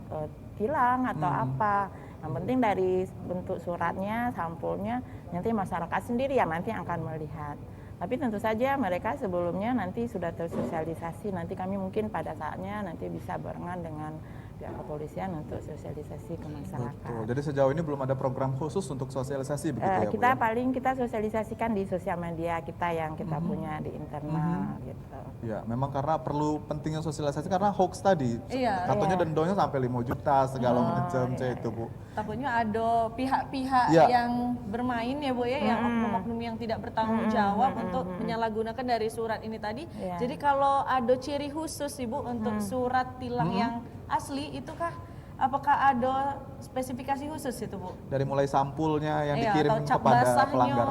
tilang atau apa. Yang penting dari bentuk suratnya, sampulnya nanti masyarakat sendiri yang nanti akan melihat. Tapi tentu saja mereka sebelumnya nanti sudah tersosialisasi, nanti kami mungkin pada saatnya nanti bisa barengan dengan pihak kepolisian untuk sosialisasi ke masyarakat. Betul. Jadi sejauh ini belum ada program khusus untuk sosialisasi begitu ya Bu? Kita sosialisasikan di sosial media kita yang kita punya di internal gitu. Ya, memang karena perlu pentingnya sosialisasi karena hoax tadi. Katanya dendanya sampai 5 juta segala macam itu Bu. Takutnya ada pihak-pihak yang bermain ya Bu ya, yang oknum-oknum yang tidak bertanggung jawab untuk menyalahgunakan dari surat ini tadi. Jadi kalau ada ciri khusus Ibu untuk surat tilang yang asli itukah apakah ada spesifikasi khusus itu Bu? Dari mulai sampulnya yang dikirim kepada pelanggar.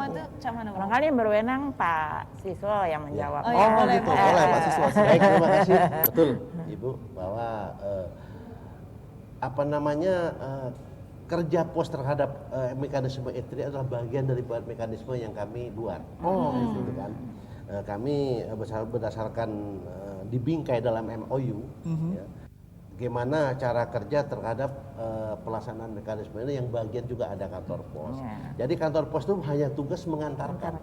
Barangkali yang berwenang Pak Siswa yang menjawab. Boleh Pak Siswa. Baik, terima kasih. Betul Ibu bahwa kerja pos terhadap mekanisme etle adalah bagian dari mekanisme yang kami buat. Gitu kan. Kami berdasarkan dibingkai dalam MOU ya, bagaimana cara kerja terhadap pelaksanaan mekanisme ini yang bagian juga ada kantor pos. Jadi kantor pos itu hanya tugas mengantarkan.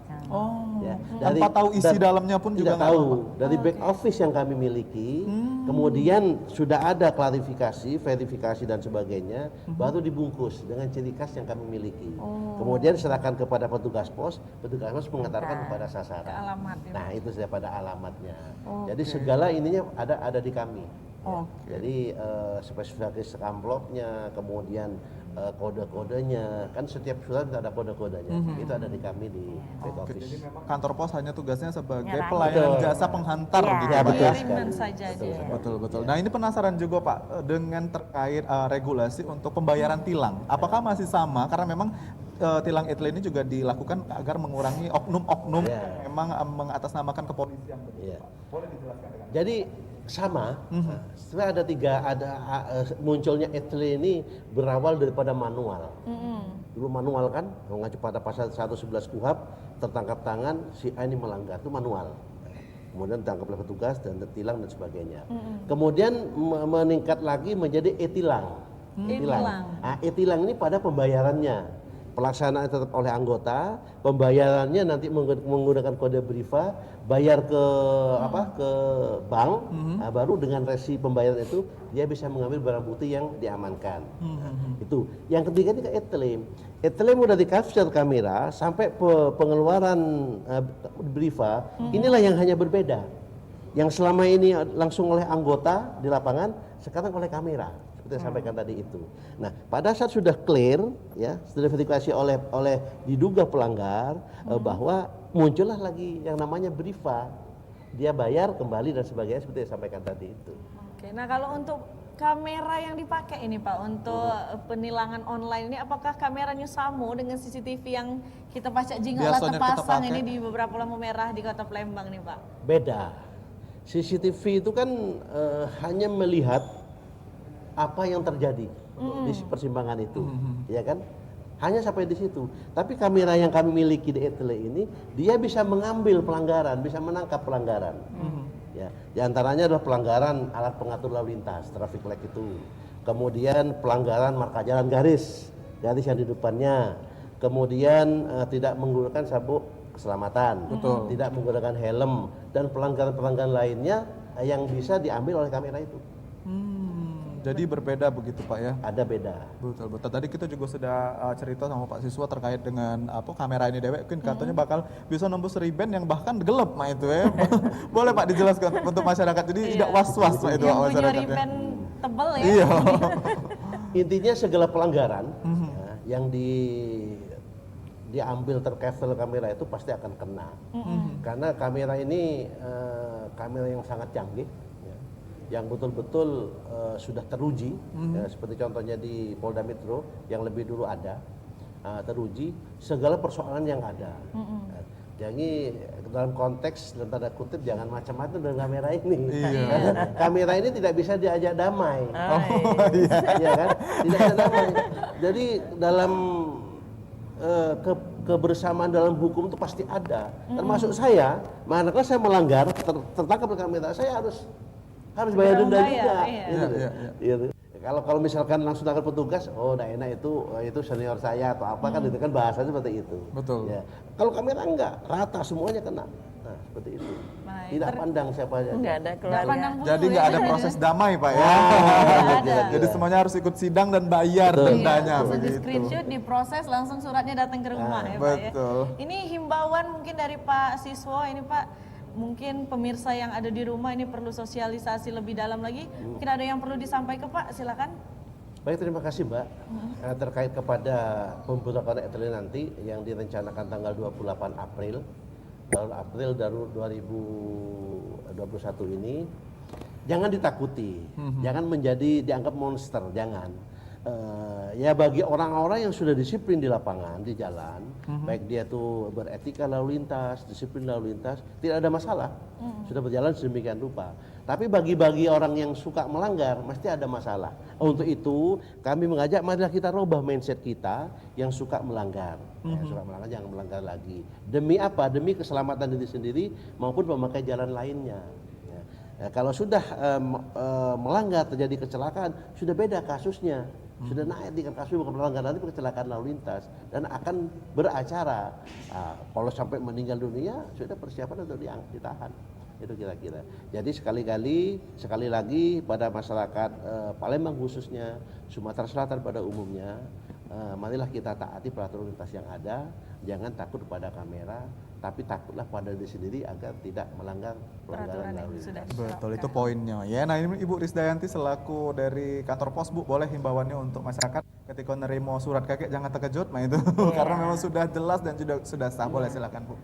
Tanpa tahu isi dalamnya pun juga tidak tahu. Dari back office yang kami miliki, kemudian sudah ada klarifikasi, verifikasi dan sebagainya, baru dibungkus dengan ciri khas yang kami miliki. Kemudian serahkan kepada petugas pos mengantarkan kepada sasaran. Nah itu sudah pada alamatnya. Jadi segala ininya ada di kami. Jadi spesifikasi amplopnya, kemudian kode-kodenya, kan setiap surat ada kode-kodenya, itu ada di kami di back office. Jadi memang kantor pos hanya tugasnya sebagai pelayanan jasa penghantar gitu ya, Pak. Betul. Nah ini penasaran juga Pak dengan terkait regulasi untuk pembayaran tilang. Apakah masih sama? Karena memang tilang etle ini juga dilakukan agar mengurangi oknum-oknum yang memang mengatasnamakan kepolisian. Boleh dijelaskan dengan Jadi sama, setelah munculnya etle ini berawal daripada manual. Dulu manual kan, mengacu pada pasal 111 KUHP, tertangkap tangan si A ini melanggar, itu manual. Kemudian ditangkap oleh petugas dan tertilang dan sebagainya. Kemudian meningkat lagi menjadi e-tilang. E-tilang ini pada pembayarannya. pelaksanaan tetap oleh anggota, pembayarannya nanti menggunakan kode Briva, bayar ke ke bank, nah, baru dengan resi pembayaran itu dia bisa mengambil barang bukti yang diamankan. Nah, itu. Yang ketiga ini ke e-claim. E-claim udah di capture kamera sampai pengeluaran Briva, inilah yang hanya berbeda. Yang selama ini langsung oleh anggota di lapangan, sekarang oleh kamera. Seperti yang sampaikan tadi itu. Nah, pada saat sudah clear, ya, sudah verifikasi oleh diduga pelanggar, bahwa muncullah lagi yang namanya Briva. Dia bayar kembali dan sebagainya seperti yang sampaikan tadi itu. Oke, nah kalau untuk kamera yang dipakai ini Pak untuk penilangan online ini, apakah kameranya sama dengan CCTV yang kita pacak jingok terpasang ini di beberapa lampu merah di Kota Palembang nih Pak? Beda. CCTV itu kan hanya melihat apa yang terjadi di persimpangan itu, ya kan? Hanya sampai di situ. Tapi kamera yang kami miliki di ETLE ini, dia bisa mengambil pelanggaran, bisa menangkap pelanggaran. Ya, di antaranya adalah pelanggaran alat pengatur lalu lintas, traffic light itu. Kemudian pelanggaran marka jalan garis yang di depannya. Kemudian tidak menggunakan sabuk keselamatan, tidak menggunakan helm, dan pelanggaran-pelanggaran lainnya yang bisa diambil oleh kamera itu. Jadi berbeda begitu Pak ya? Ada beda. Betul, betul. Tadi kita juga sudah cerita sama Pak Siswa terkait dengan kamera ini dewek, mungkin katanya bakal bisa nembus riben yang bahkan gelap Mak itu ya. Boleh Pak dijelaskan untuk masyarakat, jadi tidak was-was Pak itu yang masyarakatnya. punya riben tebal ya. Iya. Intinya segala pelanggaran yang diambil tercapture kamera itu pasti akan kena. Karena kamera ini kamera yang sangat canggih, yang betul-betul sudah teruji, ya, seperti contohnya di Polda Metro yang lebih dulu ada, teruji segala persoalan yang ada. Jadi dalam konteks dan tanda kutip jangan macam-macam dengan kamera ini. Kamera ini tidak bisa diajak damai, ya kan? Tidak bisa damai. Jadi dalam kebersamaan dalam hukum itu pasti ada. Termasuk saya, manakala saya melanggar tertangkap di kamera, saya harus bayar denda juga. Kalau misalkan langsung tangkap petugas, oh udah enak itu senior saya atau apa kan itu kan bahasanya seperti itu. Betul. Ya. Kalau kamera enggak, rata semuanya kena. Nah, seperti itu. Tidak pandang siapa aja. Enggak ada keluarga. Jadi nggak ada proses damai Pak ya. Jadi semuanya harus ikut sidang dan bayar dendanya Langsung di begitu. screenshot, diproses, langsung suratnya datang ke rumah ya Pak ya. Ini himbauan mungkin dari Pak Siswa ini Pak. Mungkin pemirsa yang ada di rumah ini perlu sosialisasi lebih dalam lagi. Mungkin ada yang perlu disampaikan Pak, silakan. Baik, terima kasih Mbak. Terkait kepada pembukaan ETLE nanti yang direncanakan tanggal 28 April 2021 ini, jangan ditakuti, jangan dianggap monster, jangan. Ya bagi orang-orang yang sudah disiplin di lapangan, di jalan, baik dia tuh beretika lalu lintas, disiplin lalu lintas, tidak ada masalah, sudah berjalan sedemikian rupa. Tapi bagi orang yang suka melanggar, mesti ada masalah. Untuk itu kami mengajak, marilah kita rubah mindset kita yang suka melanggar. Suka melanggar, jangan melanggar lagi. Demi apa? Demi keselamatan diri sendiri maupun pemakai jalan lainnya. Kalau sudah melanggar terjadi kecelakaan, sudah beda kasusnya. Sudah naik dengan kasus bukan pelanggaran, tapi kecelakaan lalu lintas dan akan beracara. Kalau sampai meninggal dunia, sudah persiapan untuk ditahan. Itu kira-kira. Jadi sekali lagi pada masyarakat Palembang khususnya, Sumatera Selatan pada umumnya, marilah kita taati peraturan lintas yang ada, jangan takut pada kamera, tapi takutlah pada diri sendiri agar tidak melanggar pelanggaran lalu lintas. Betul, itu poinnya. Ya, nah ini Ibu Risdayanti selaku dari kantor pos Bu, boleh himbauannya untuk masyarakat ketika nerimo surat kakek jangan terkejut, nah itu karena memang sudah jelas dan sudah sah. Boleh silakan Bu.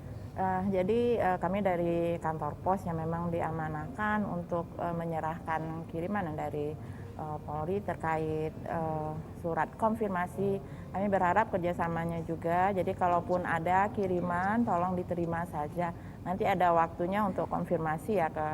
Jadi kami dari kantor pos yang memang diamanahkan untuk menyerahkan kiriman dari Polri terkait surat konfirmasi. Kami berharap kerjasamanya juga, jadi kalaupun ada kiriman tolong diterima saja. Nanti ada waktunya untuk konfirmasi ya ke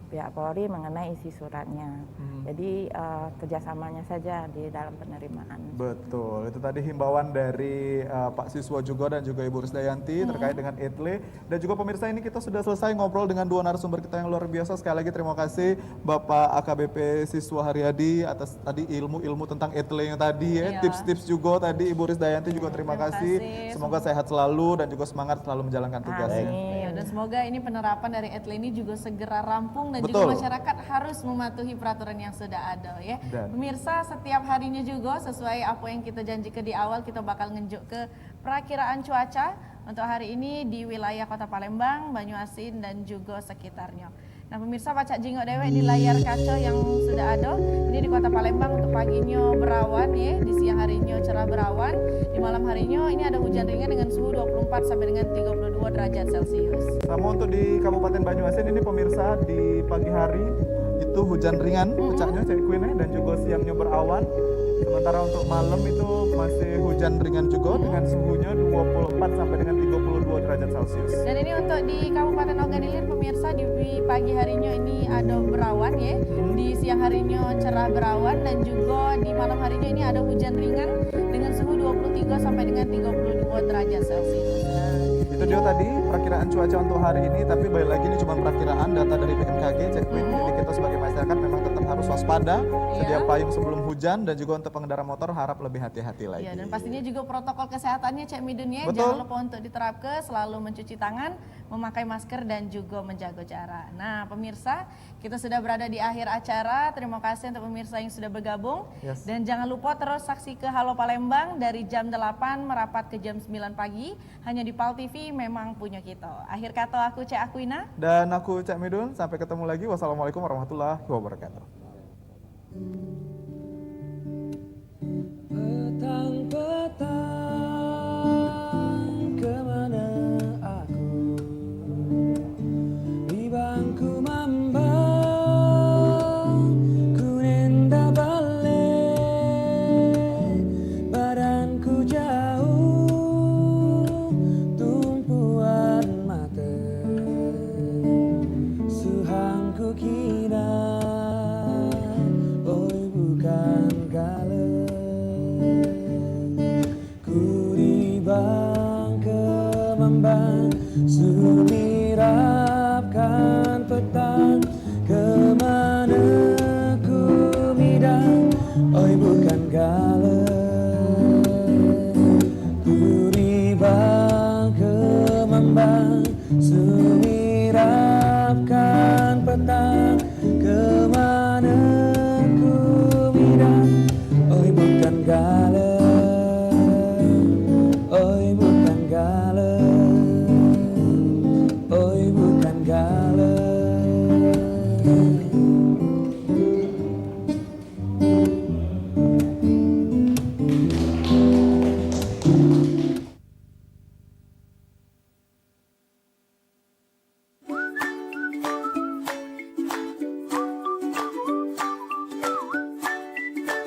pihak Polri mengenai isi suratnya. Jadi kerjasamanya saja di dalam penerimaan. Betul, itu tadi himbauan dari Pak Siswa juga dan juga Ibu Risdayanti terkait dengan ETLE. Dan juga pemirsa, ini kita sudah selesai ngobrol dengan dua narasumber kita yang luar biasa. Sekali lagi terima kasih Bapak AKBP Siswa Haryadi atas tadi ilmu-ilmu tentang ETLE yang tadi ya, tips-tips juga tadi. Ibu Risdayanti juga terima kasih. Semoga sehat selalu dan juga semangat selalu menjalankan tugasnya. Iya, dan semoga ini penerapan dari ETLE ini juga segera rampung dan juga masyarakat harus mematuhi peraturan yang sudah ada ya. Pemirsa, setiap harinya juga sesuai apa yang kita janjikan di awal, kita bakal ngenjuk ke perakiraan cuaca untuk hari ini di wilayah Kota Palembang, Banyuasin dan juga sekitarnya. Nah pemirsa, pacak jingok dewek di layar kaca yang sudah ada. Ini di Kota Palembang untuk paginya berawan ya, di siang harinya cerah berawan, di malam harinya ini ada hujan ringan dengan suhu 24 sampai dengan 32 derajat Celcius. Sama untuk di Kabupaten Banyuasin ini pemirsa, di pagi hari itu hujan ringan pecahnya Cek Queen dan juga siangnya berawan. Sementara untuk malam itu masih hujan ringan juga dengan suhunya 24 sampai dengan 32 derajat Celcius. Dan ini untuk di Kabupaten Ogan Ilir pemirsa, di pagi harinya ini ada berawan ya, di siang harinya cerah berawan dan juga di malam harinya ini ada hujan ringan dengan suhu 23 sampai dengan 32 derajat Celcius. Itu dia tadi perakiraan cuaca untuk hari ini, tapi balik lagi ini cuma perakiraan data dari BMKG Cek Queen. Jadi kita sebagai masyarakat memang tetap harus waspada, sedia payung sebelum hujan, dan juga untuk pengendara motor harap lebih hati-hati lagi. Iya, dan pastinya juga protokol kesehatannya Cek Midun ya, jangan lupa untuk diterapkan, selalu mencuci tangan, memakai masker dan juga menjaga jarak. Nah pemirsa, kita sudah berada di akhir acara. Terima kasih untuk pemirsa yang sudah bergabung. Dan jangan lupa terus saksi ke Halo Palembang dari jam 8 merapat ke jam 9 pagi hanya di PAL TV, memang punya kita. Akhir kata aku Cek Aquina. Dan aku Cek Midun, sampai ketemu lagi. Wassalamualaikum warahmatullahi wabarakatuh. Petang-petang kemana aku di bangku mambang, ku nenda balik, badanku jauh, tumpuan mata, suhangku kina, oi bukan gala. Bang kemambang, sumirapkan petang, kemana ku midang, oi bukan gala. Ku bang kemambang, sumirapkan petang, kemana ku midang, oi bukan gala.